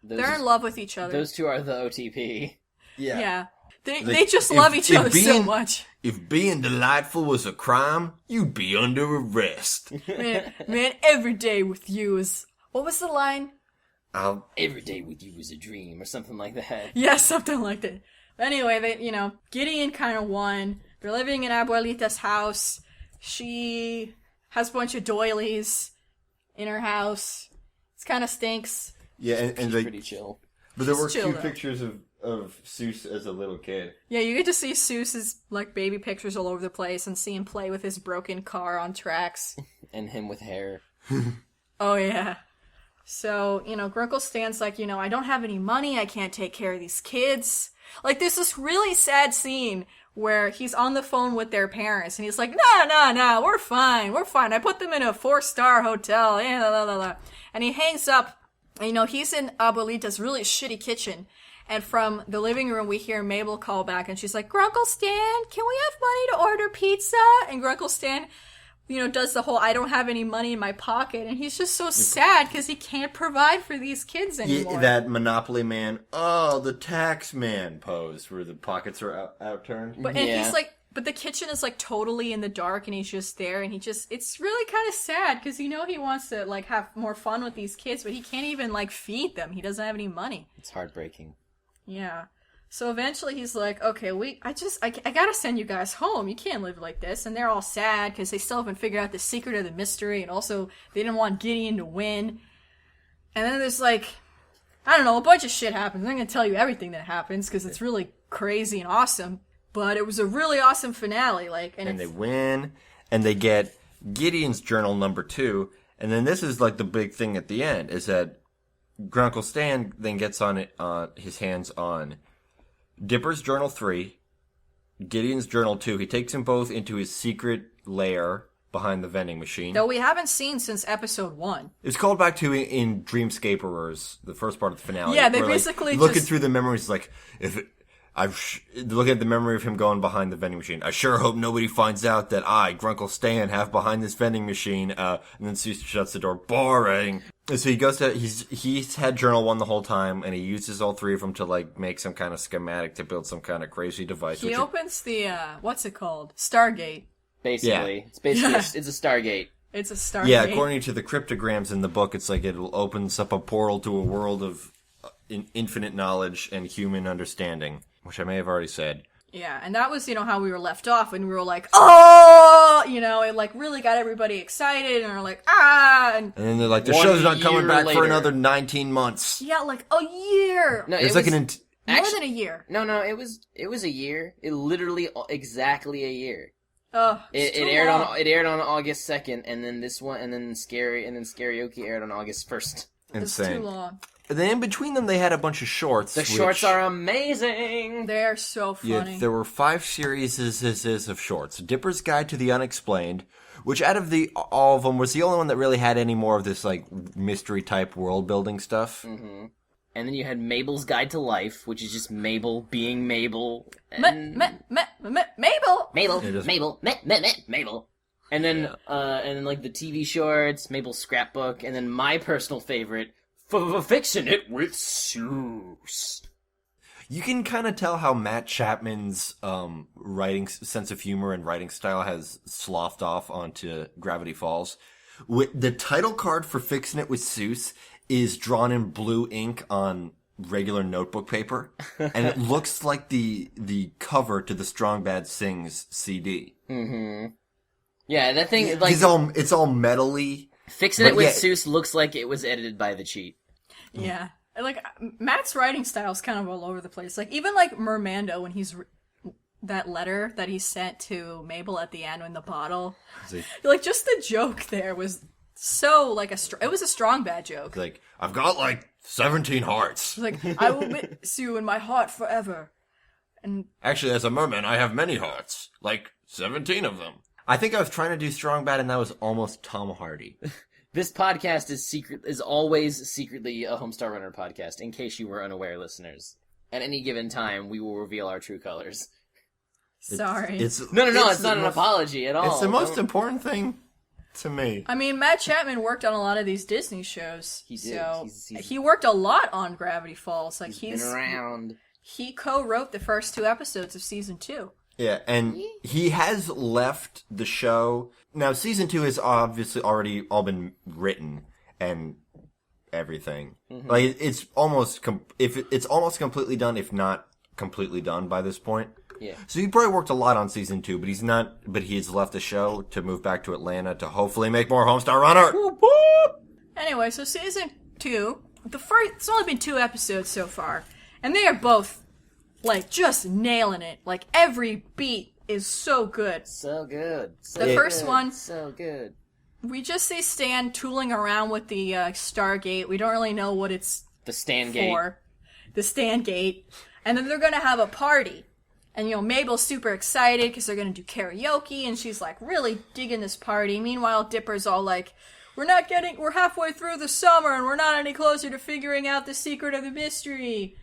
Speaker 3: They're in love with each other.
Speaker 2: Those two are the OTP.
Speaker 3: Yeah. They just love each other so much.
Speaker 1: If being delightful was a crime, you'd be under arrest.
Speaker 3: Man, every day with you is... What was the line?
Speaker 2: Every day with you is a dream, or something like that.
Speaker 3: Yeah, something like that. Anyway, Gideon kind of won. They're living in Abuelita's house. She has a bunch of doilies in her house. It kind of stinks.
Speaker 1: Yeah, and
Speaker 2: She's pretty chill.
Speaker 1: But there were two pictures of Seuss as a little kid.
Speaker 3: Yeah, you get to see Seuss's baby pictures all over the place and see him play with his broken car on tracks.
Speaker 2: And him with hair.
Speaker 3: Oh, yeah. So, Grunkle Stan's like, I don't have any money. I can't take care of these kids. There's this really sad scene where he's on the phone with their parents, and he's like, no, we're fine. I put them in a 4-star hotel, and he hangs up, and, he's in Abuelita's really shitty kitchen, and from the living room, we hear Mabel call back, and she's like, Grunkle Stan, can we have money to order pizza? And Grunkle Stan, does the whole, I don't have any money in my pocket, and he's just so sad because he can't provide for these kids anymore.
Speaker 1: Yeah, that Monopoly man, the tax man pose where the pockets are outturned.
Speaker 3: But he's like, but the kitchen is totally in the dark, and he's just there, and it's really kind of sad because he wants to have more fun with these kids, but he can't even feed them. He doesn't have any money.
Speaker 2: It's heartbreaking.
Speaker 3: Yeah. So eventually he's like, okay, I gotta send you guys home. You can't live like this. And they're all sad because they still haven't figured out the secret of the mystery. And also, they didn't want Gideon to win. And then there's I don't know, a bunch of shit happens. I'm gonna tell you everything that happens because it's really crazy and awesome. But it was a really awesome finale. And
Speaker 1: they win, and they get Gideon's journal number 2. And then this is the big thing at the end, is that Grunkle Stan then gets on his hands on Dipper's Journal 3, Gideon's Journal 2. He takes them both into his secret lair behind the vending machine.
Speaker 3: Though we haven't seen since episode 1.
Speaker 1: It's called back to in Dreamscaperers, the first part of the finale.
Speaker 3: Yeah, they basically
Speaker 1: looking through the memories, looking at the memory of him going behind the vending machine. I sure hope nobody finds out that I, Grunkle Stan, have behind this vending machine. And then Seuss shuts the door. Boring. And so he goes to, he's had Journal 1 the whole time, and he uses all 3 of them to, make some kind of schematic to build some kind of crazy device.
Speaker 3: He opens the, what's it called? Stargate.
Speaker 2: Basically.
Speaker 1: Yeah.
Speaker 2: It's basically, it's a Stargate.
Speaker 3: It's a Stargate.
Speaker 1: Yeah, according to the cryptograms in the book, it's it opens up a portal to a world of infinite knowledge and human understanding, which I may have already said.
Speaker 3: Yeah, and that was, how we were left off, and we were like, oh! It really got everybody excited, and we're like, ah! And
Speaker 1: then they're like, the show's not coming back
Speaker 2: later.
Speaker 1: for another 19 months.
Speaker 3: Yeah, a year!
Speaker 2: No,
Speaker 1: it's
Speaker 3: more than a year.
Speaker 2: No, it was a year. It literally exactly a year.
Speaker 3: Oh,
Speaker 2: it aired on August 2nd, and then this one, and then Scarioki aired on August 1st.
Speaker 1: Insane.
Speaker 3: It's too long.
Speaker 1: And then in between them, they had a bunch of shorts.
Speaker 2: The shorts are amazing.
Speaker 3: They're so funny.
Speaker 1: Yeah, there were 5 series of shorts. Dipper's Guide to the Unexplained, which out of all of them was the only one that really had any more of this mystery type world building stuff.
Speaker 2: Mm-hmm. And then you had Mabel's Guide to Life, which is just Mabel being Mabel.
Speaker 3: Mabel.
Speaker 2: Mabel. And then the TV shorts, Mabel's Scrapbook, and then my personal favorite, Fixing It with Seuss.
Speaker 1: You can kind of tell how Matt Chapman's writing sense of humor and writing style has sloughed off onto Gravity Falls. The title card for Fixing It with Seuss is drawn in blue ink on regular notebook paper, and it looks like the cover to the Strong Bad Sings CD.
Speaker 2: Mm-hmm. Yeah, that thing
Speaker 1: it's all metally.
Speaker 2: Fixing It with Seuss looks like it was edited by The Cheat.
Speaker 3: Yeah. Like, Matt's writing style is kind of all over the place. Like, even like Mermando, when he's that letter that he sent to Mabel at the end in the bottle, like, just the joke there was so like it was a strong bad joke.
Speaker 1: Like, I've got like 17 hearts.
Speaker 3: Like, I will miss you in my heart forever. And
Speaker 1: actually, as a merman, I have many hearts, like 17 of them. I think I was trying to do strong bad, and that was almost Tom Hardy.
Speaker 2: This podcast is always secretly a Homestar Runner podcast, in case you were unaware, listeners. At any given time, we will reveal our true colors.
Speaker 3: Sorry.
Speaker 2: It's not an apology at all.
Speaker 1: It's the most important thing to me.
Speaker 3: I mean, Matt Chapman worked on a lot of these Disney shows.
Speaker 2: He did.
Speaker 3: So he worked a lot on Gravity Falls. Like,
Speaker 2: he's been around.
Speaker 3: He co-wrote the first 2 episodes of season 2.
Speaker 1: Yeah, and he has left the show. Now, season 2 has obviously already all been written and everything. Mm-hmm. Like, it's almost it's almost completely done, if not completely done by this point.
Speaker 2: Yeah.
Speaker 1: So he probably worked a lot on season 2, but he's left the show to move back to Atlanta to hopefully make more Homestar Runner. Whoop, whoop.
Speaker 3: Anyway, so season 2, it's only been 2 episodes so far, and they are both like, just nailing it. Like, every beat is so good.
Speaker 2: So good.
Speaker 3: The first one...
Speaker 2: So good.
Speaker 3: We just see Stan tooling around with the Stargate. We don't really know what it's
Speaker 2: the Stan
Speaker 3: for. The Stan Gate. And then they're going to have a party. And, Mabel's super excited because they're going to do karaoke. And she's, like, really digging this party. Meanwhile, Dipper's all like, we're halfway through the summer and we're not any closer to figuring out the secret of the mystery.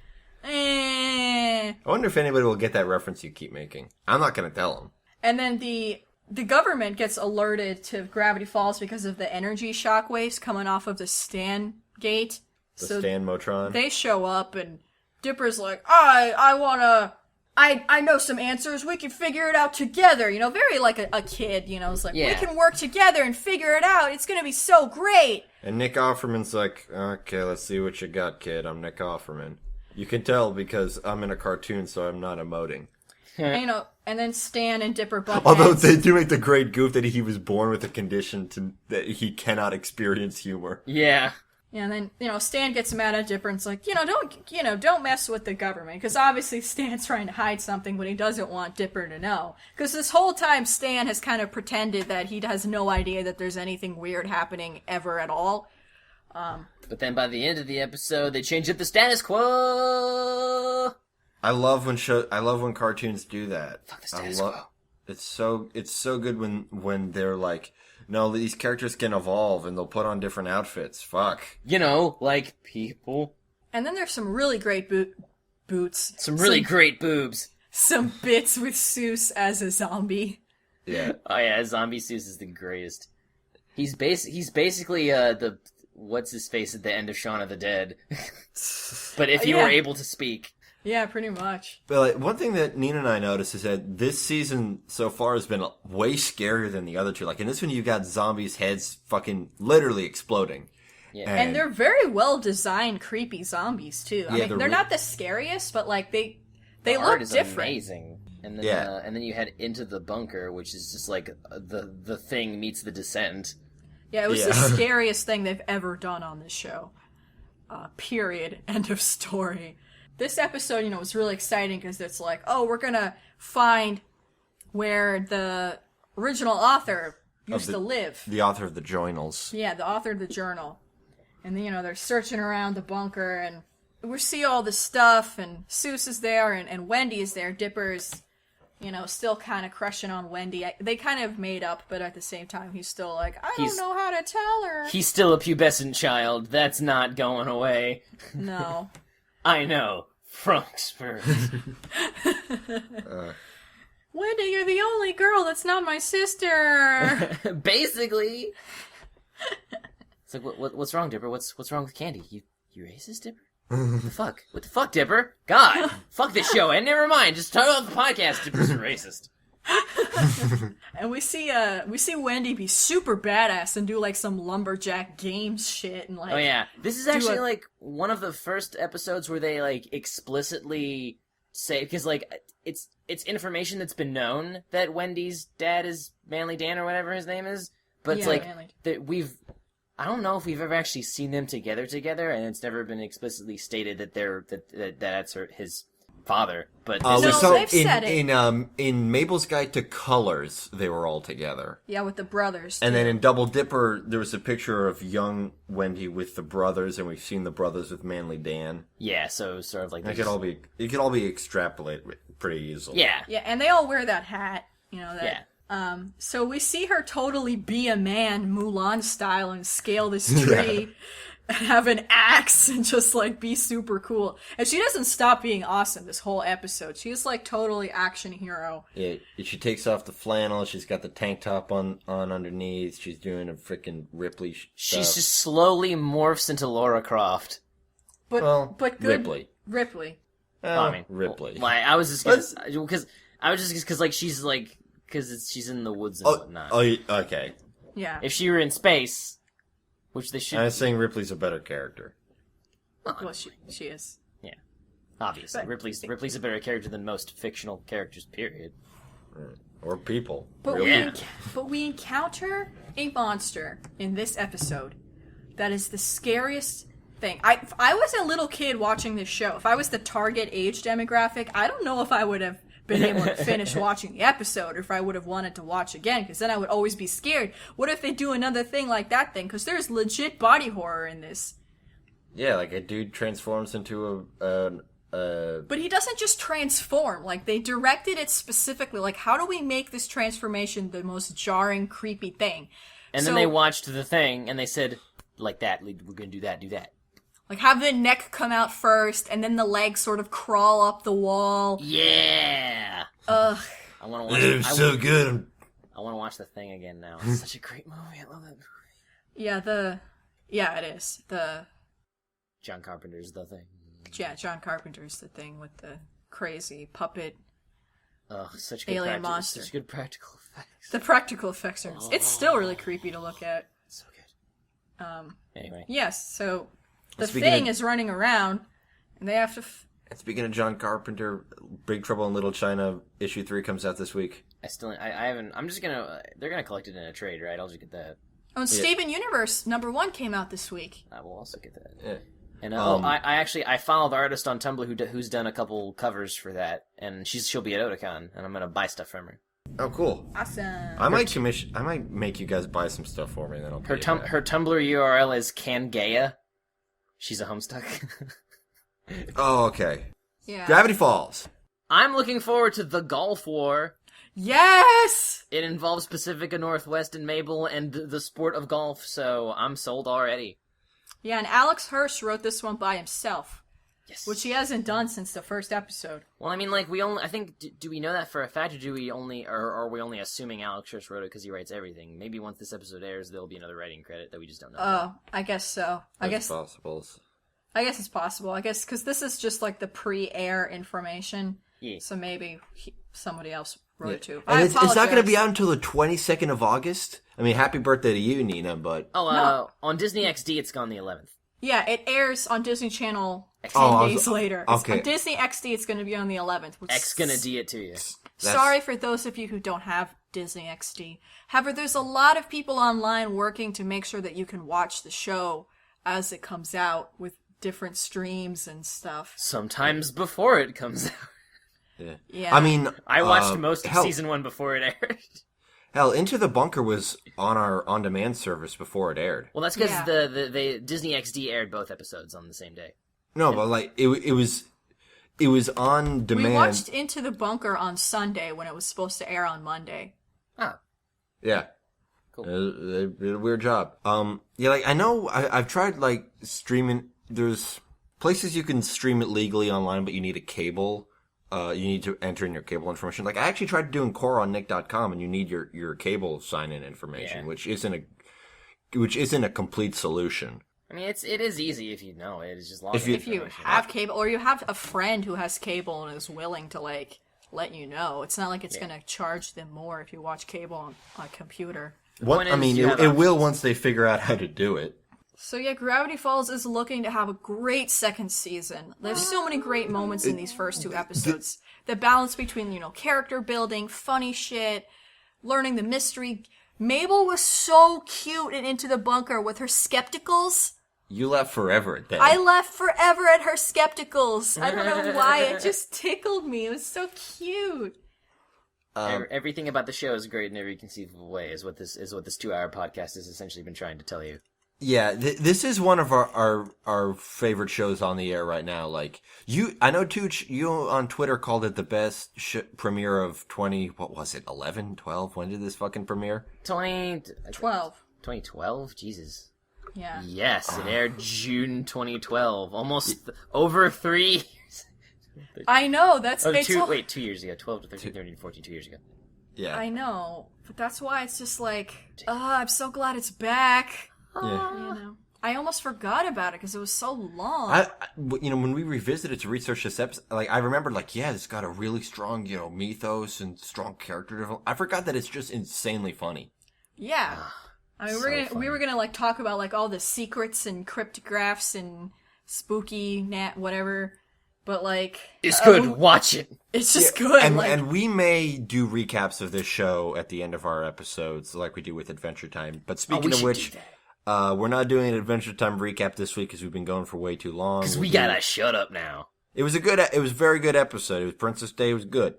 Speaker 1: I wonder if anybody will get that reference you keep making. I'm not going to tell them.
Speaker 3: And then the government gets alerted to Gravity Falls because of the energy shockwaves coming off of the Stan Gate.
Speaker 1: The Stan Motron. They
Speaker 3: show up, and Dipper's like, I know some answers. We can figure it out together. Very like a kid, It's like, we can work together and figure it out. It's going to be so great.
Speaker 1: And Nick Offerman's like, okay, let's see what you got, kid. I'm Nick Offerman. You can tell because I'm in a cartoon, so I'm not emoting.
Speaker 3: And then Stan and Dipper butt
Speaker 1: Although
Speaker 3: heads.
Speaker 1: they do make the great goof that he was born with a condition that he cannot experience humor.
Speaker 2: Yeah.
Speaker 3: Yeah, and then, Stan gets mad at Dipper and it's like, don't mess with the government. Because obviously Stan's trying to hide something, but he doesn't want Dipper to know. Because this whole time Stan has kind of pretended that he has no idea that there's anything weird happening ever at all.
Speaker 2: But then by the end of the episode, they change up the status quo.
Speaker 1: I love when cartoons do that.
Speaker 2: Fuck the status quo.
Speaker 1: It's so good when they're like, no, these characters can evolve and they'll put on different outfits. Fuck.
Speaker 2: Like people.
Speaker 3: And then there's some really great boots.
Speaker 2: Some really great boobs.
Speaker 3: Some bits with Seuss as a zombie.
Speaker 1: Yeah.
Speaker 2: Oh yeah, Zombie Seuss is the greatest. He's basically the what's his face at the end of Shaun of the Dead. But if you were able to speak.
Speaker 3: Yeah, pretty much.
Speaker 1: But one thing that Nina and I noticed is that this season so far has been way scarier than the other two. Like in this one, you got zombies' heads fucking literally exploding.
Speaker 3: Yeah. And they're very well designed, creepy zombies too. I mean, they're not the scariest, but like they look
Speaker 2: art is
Speaker 3: different.
Speaker 2: Amazing. And then and then you had Into the Bunker, which is just like the Thing meets The Descent.
Speaker 3: Yeah, it was the scariest thing they've ever done on this show. Period. End of story. This episode, was really exciting because it's like, we're gonna find where the original author used to live.
Speaker 1: The author of the journals.
Speaker 3: Yeah, the author of the journal. And then, they're searching around the bunker, and we see all the stuff, and Seuss is there, and Wendy is there. Dipper's, still kind of crushing on Wendy. They kind of made up, but at the same time, he's still like, I don't know how to tell her.
Speaker 2: He's still a pubescent child. That's not going away.
Speaker 3: No.
Speaker 2: I know. Frunksburg.
Speaker 3: Wendy, you're the only girl that's not my sister.
Speaker 2: Basically. It's like, what's wrong, Dipper? What's wrong with Candy? You racist, Dipper? What the fuck? What the fuck, Dipper? God, fuck this show, and never mind. Just turn off the podcast. Dipper's a racist.
Speaker 3: And we see Wendy be super badass and do like some lumberjack games shit and like.
Speaker 2: Oh yeah, this is actually like one of the first episodes where they like explicitly say, because like it's information that's been known that Wendy's dad is Manly Dan or whatever his name is, but it's like that I don't know if we've ever actually seen them together, and it's never been explicitly stated that that's his father. But
Speaker 3: they've said it.
Speaker 1: In Mabel's Guide to Colors, they were all together.
Speaker 3: Yeah, with the brothers.
Speaker 1: And then in Double Dipper, there was a picture of young Wendy with the brothers, and we've seen the brothers with Manly Dan.
Speaker 2: Yeah, so sort of like
Speaker 1: it could all be extrapolated pretty easily.
Speaker 2: Yeah,
Speaker 3: yeah, and they all wear that hat. You know that.
Speaker 2: Yeah.
Speaker 3: So we see her totally be a man, Mulan style, and scale this tree, and have an axe, and just like be super cool. And she doesn't stop being awesome this whole episode. She's like totally action hero.
Speaker 1: Yeah, she takes off the flannel. She's got the tank top on underneath. She's doing a freaking Ripley stuff.
Speaker 2: She's just slowly morphs into Laura Croft.
Speaker 3: But good
Speaker 1: Ripley.
Speaker 3: Ripley.
Speaker 2: I mean,
Speaker 1: Ripley.
Speaker 2: I was just because she's in the woods and whatnot.
Speaker 1: Oh, okay.
Speaker 3: Yeah.
Speaker 2: If she were in space, which they should.
Speaker 1: I was saying Ripley's a better character.
Speaker 3: Well, she is.
Speaker 2: Yeah, obviously,
Speaker 3: But-
Speaker 2: Ripley's a better character than most fictional characters. Period.
Speaker 1: Or people.
Speaker 3: But
Speaker 1: Real
Speaker 3: we encounter a monster in this episode that is the scariest thing. If I was a little kid watching this show, if I was the target age demographic, I don't know if I would have been able to finish watching the episode, or if I would have wanted to watch again, because then I would always be scared. What if they do another thing like that thing? Because there's legit body horror in this.
Speaker 1: Yeah, like a dude transforms into
Speaker 3: But he doesn't just transform. Like, they directed it specifically. Like, how do we make this transformation the most jarring, creepy thing?
Speaker 2: And then they watched the thing, and they said, like that, we're going to do that.
Speaker 3: Like, have the neck come out first, and then the legs sort of crawl up the wall.
Speaker 2: Yeah!
Speaker 3: Ugh.
Speaker 2: I want to watch
Speaker 1: It was so good.
Speaker 2: I want to watch the thing again now. It's such a great movie. I love that movie.
Speaker 3: Yeah, it is.
Speaker 2: John Carpenter's The Thing.
Speaker 3: Yeah, John Carpenter's The Thing with the crazy puppet.
Speaker 2: Oh, such good
Speaker 3: alien monster.
Speaker 2: Such good practical effects.
Speaker 3: The practical effects are... It's still really creepy to look at.
Speaker 2: So good. Anyway.
Speaker 3: Yes, so the
Speaker 1: Speaking
Speaker 3: thing
Speaker 1: of-
Speaker 3: is running around, and they have to...
Speaker 1: And speaking of John Carpenter, Big Trouble in Little China issue 3 comes out this week.
Speaker 2: I haven't... I'm just gonna... They're gonna collect it in a trade, right? I'll just get that.
Speaker 3: Oh, and Steven Universe #1 came out this week.
Speaker 2: I will also get that.
Speaker 1: Yeah.
Speaker 2: And I follow the artist on Tumblr who's done a couple covers for that, and she'll be at Otakon, and I'm gonna buy stuff from her.
Speaker 1: Oh, cool.
Speaker 3: Awesome.
Speaker 1: I might make you guys buy some stuff for me, and then I'll pay you back.
Speaker 2: Her Tumblr URL is Kangea. She's a Homestuck.
Speaker 1: Oh, okay.
Speaker 3: Yeah.
Speaker 1: Gravity Falls.
Speaker 2: I'm looking forward to the Gulf War.
Speaker 3: Yes!
Speaker 2: It involves Pacifica Northwest and Mabel and the sport of golf, so I'm sold already.
Speaker 3: Yeah, and Alex Hirsch wrote this one by himself.
Speaker 2: Yes.
Speaker 3: Which he hasn't done since the first episode.
Speaker 2: Well, I mean, like, do we know that for a fact, or are we only assuming Alex Hirsch wrote it because he writes everything? Maybe once this episode airs, there'll be another writing credit that we just don't know.
Speaker 3: Oh, I guess so. I guess it's possible. I guess, because this is just, like, the pre-air information.
Speaker 2: Yeah.
Speaker 3: So maybe somebody else wrote it too.
Speaker 1: And it's not going to be out until the 22nd of August. I mean, happy birthday to you, Nina, but...
Speaker 2: Oh, on Disney XD, it's on the 11th.
Speaker 3: Yeah, it airs on Disney Channel 10 days later.
Speaker 1: Okay.
Speaker 3: On Disney XD, it's going to be on the 11th.
Speaker 2: X gonna D it to you.
Speaker 3: Sorry for those of you who don't have Disney XD. However, there's a lot of people online working to make sure that you can watch the show as it comes out with different streams and stuff.
Speaker 2: Sometimes before it comes out.
Speaker 3: Yeah.
Speaker 1: I mean...
Speaker 2: I watched most of season 1 before it aired.
Speaker 1: Hell, Into the Bunker was on our on-demand service before it aired.
Speaker 2: Well, that's because the Disney XD aired both episodes on the same day.
Speaker 1: No, but like it was on demand.
Speaker 3: We watched Into the Bunker on Sunday when it was supposed to air on Monday.
Speaker 2: Oh.
Speaker 1: Yeah.
Speaker 2: Cool.
Speaker 1: They did a weird job. Yeah, like I know I've tried like streaming. There's places you can stream it legally online, but you need a cable. You need to enter in your cable information. Like I actually tried doing coreonnick.com, and you need your cable sign-in information, which isn't a complete solution.
Speaker 2: I mean, it is easy if you know it. It's just long.
Speaker 3: If you have cable, or you have a friend who has cable and is willing to like let you know, it's not like it's going to charge them more if you watch cable on a computer.
Speaker 1: I mean, it will once they figure out how to do it.
Speaker 3: So yeah, Gravity Falls is looking to have a great second season. There's so many great moments in these first 2 episodes. The balance between, character building, funny shit, learning the mystery, Mabel was so cute and Into the Bunker with her skepticals.
Speaker 1: You left forever at that.
Speaker 3: I left forever at her skepticals. I don't know why. It just tickled me. It was so cute.
Speaker 2: Everything about the show is great in every conceivable way. Is what this 2-hour podcast has essentially been trying to tell you.
Speaker 1: Yeah, this is one of our favorite shows on the air right now. Like I know Tooch, you on Twitter called it the best premiere of 11, 12? When did this fucking premiere?
Speaker 3: 2012.
Speaker 2: 2012? Jesus.
Speaker 3: Yeah.
Speaker 2: Yes, it aired June 2012. Almost over 3 years.
Speaker 3: I know, that's...
Speaker 2: 2 years ago. 12 to 13, 13, 14, 2 years ago.
Speaker 1: Yeah.
Speaker 3: I know, but that's why it's just like, I'm so glad it's back.
Speaker 1: Yeah.
Speaker 3: You know, I almost forgot about it because it was so long.
Speaker 1: When we revisited to research this episode, like I remembered, like it's got a really strong, mythos and strong character development. I forgot that it's just insanely funny.
Speaker 3: Yeah, I mean we were gonna like talk about like all the secrets and cryptographs and spooky whatever, but like
Speaker 2: it's good. Watch it.
Speaker 3: It's just good.
Speaker 1: And we may do recaps of this show at the end of our episodes, like we do with Adventure Time. But speaking of which. We're not doing an Adventure Time recap this week because we've been going for way too long.
Speaker 2: Because we gotta shut up now.
Speaker 1: It was a very good episode. It was Princess Day. It was good.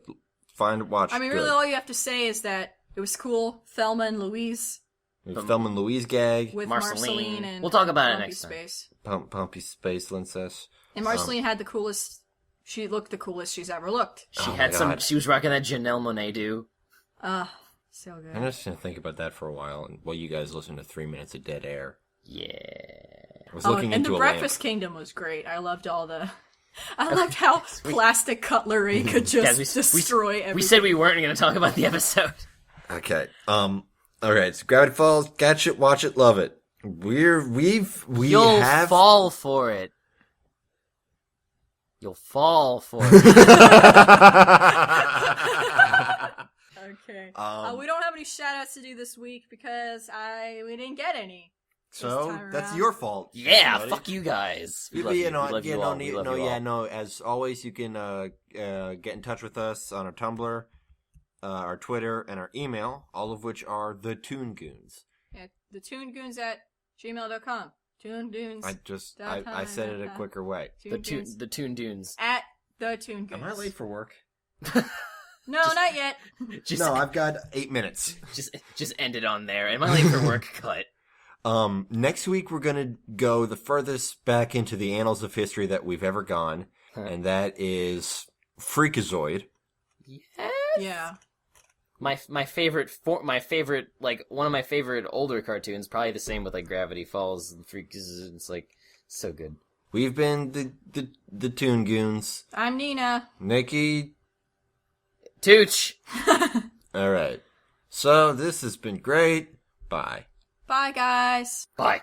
Speaker 1: Fine to watch.
Speaker 3: I mean, really, all you have to say is that it was cool. Thelma and Louise.
Speaker 1: It was Thelma and Louise gag
Speaker 3: with Marceline and
Speaker 2: we'll talk about
Speaker 3: Pumpy
Speaker 2: it next
Speaker 3: Space.
Speaker 1: Pumpy Space Princess.
Speaker 3: And Marceline had the coolest. She looked the coolest she's ever looked.
Speaker 2: She had some. She was rocking that Janelle Monáe do.
Speaker 3: So good.
Speaker 1: I'm just gonna think about that for a while, and while you guys listen to 3 minutes of dead air.
Speaker 2: Yeah.
Speaker 1: I was looking into
Speaker 3: the
Speaker 1: a
Speaker 3: Breakfast
Speaker 1: lamp.
Speaker 3: Kingdom was great. I loved all the. I loved how plastic cutlery could just destroy everything.
Speaker 2: We said we weren't going to talk about the episode.
Speaker 1: Okay. All right. So Gravity Falls. Catch it. Watch it. Love it. You'll
Speaker 2: fall for it. You'll fall for it.
Speaker 3: Okay. We don't have any shout-outs to do this week because we didn't get any.
Speaker 1: So that's your fault.
Speaker 2: Yeah, fuck you guys. We love
Speaker 1: you. As always, you can get in touch with us on our Tumblr, our Twitter, and our email, all of which are the Toon Goons.
Speaker 3: Yeah, the Toon Goons at gmail.com. Toon Goons.
Speaker 1: I said it a quicker way.
Speaker 2: The Toon Goons.
Speaker 3: At the Toon Goons.
Speaker 1: Am I late for work?
Speaker 3: No, not yet.
Speaker 1: I've got 8 minutes.
Speaker 2: Just end it on there. Am I late for work? Cut.
Speaker 1: Next week we're gonna go the furthest back into the annals of history that we've ever gone, and that is Freakazoid.
Speaker 2: Yes.
Speaker 3: Yeah.
Speaker 2: My favorite one of my favorite older cartoons, probably the same with like Gravity Falls and Freakazoid. It's like so good.
Speaker 1: We've been the Toon Goons.
Speaker 3: I'm Nina.
Speaker 1: Nikki.
Speaker 2: Tooch.
Speaker 1: All right. So this has been great. Bye.
Speaker 3: Bye, guys.
Speaker 2: Bye.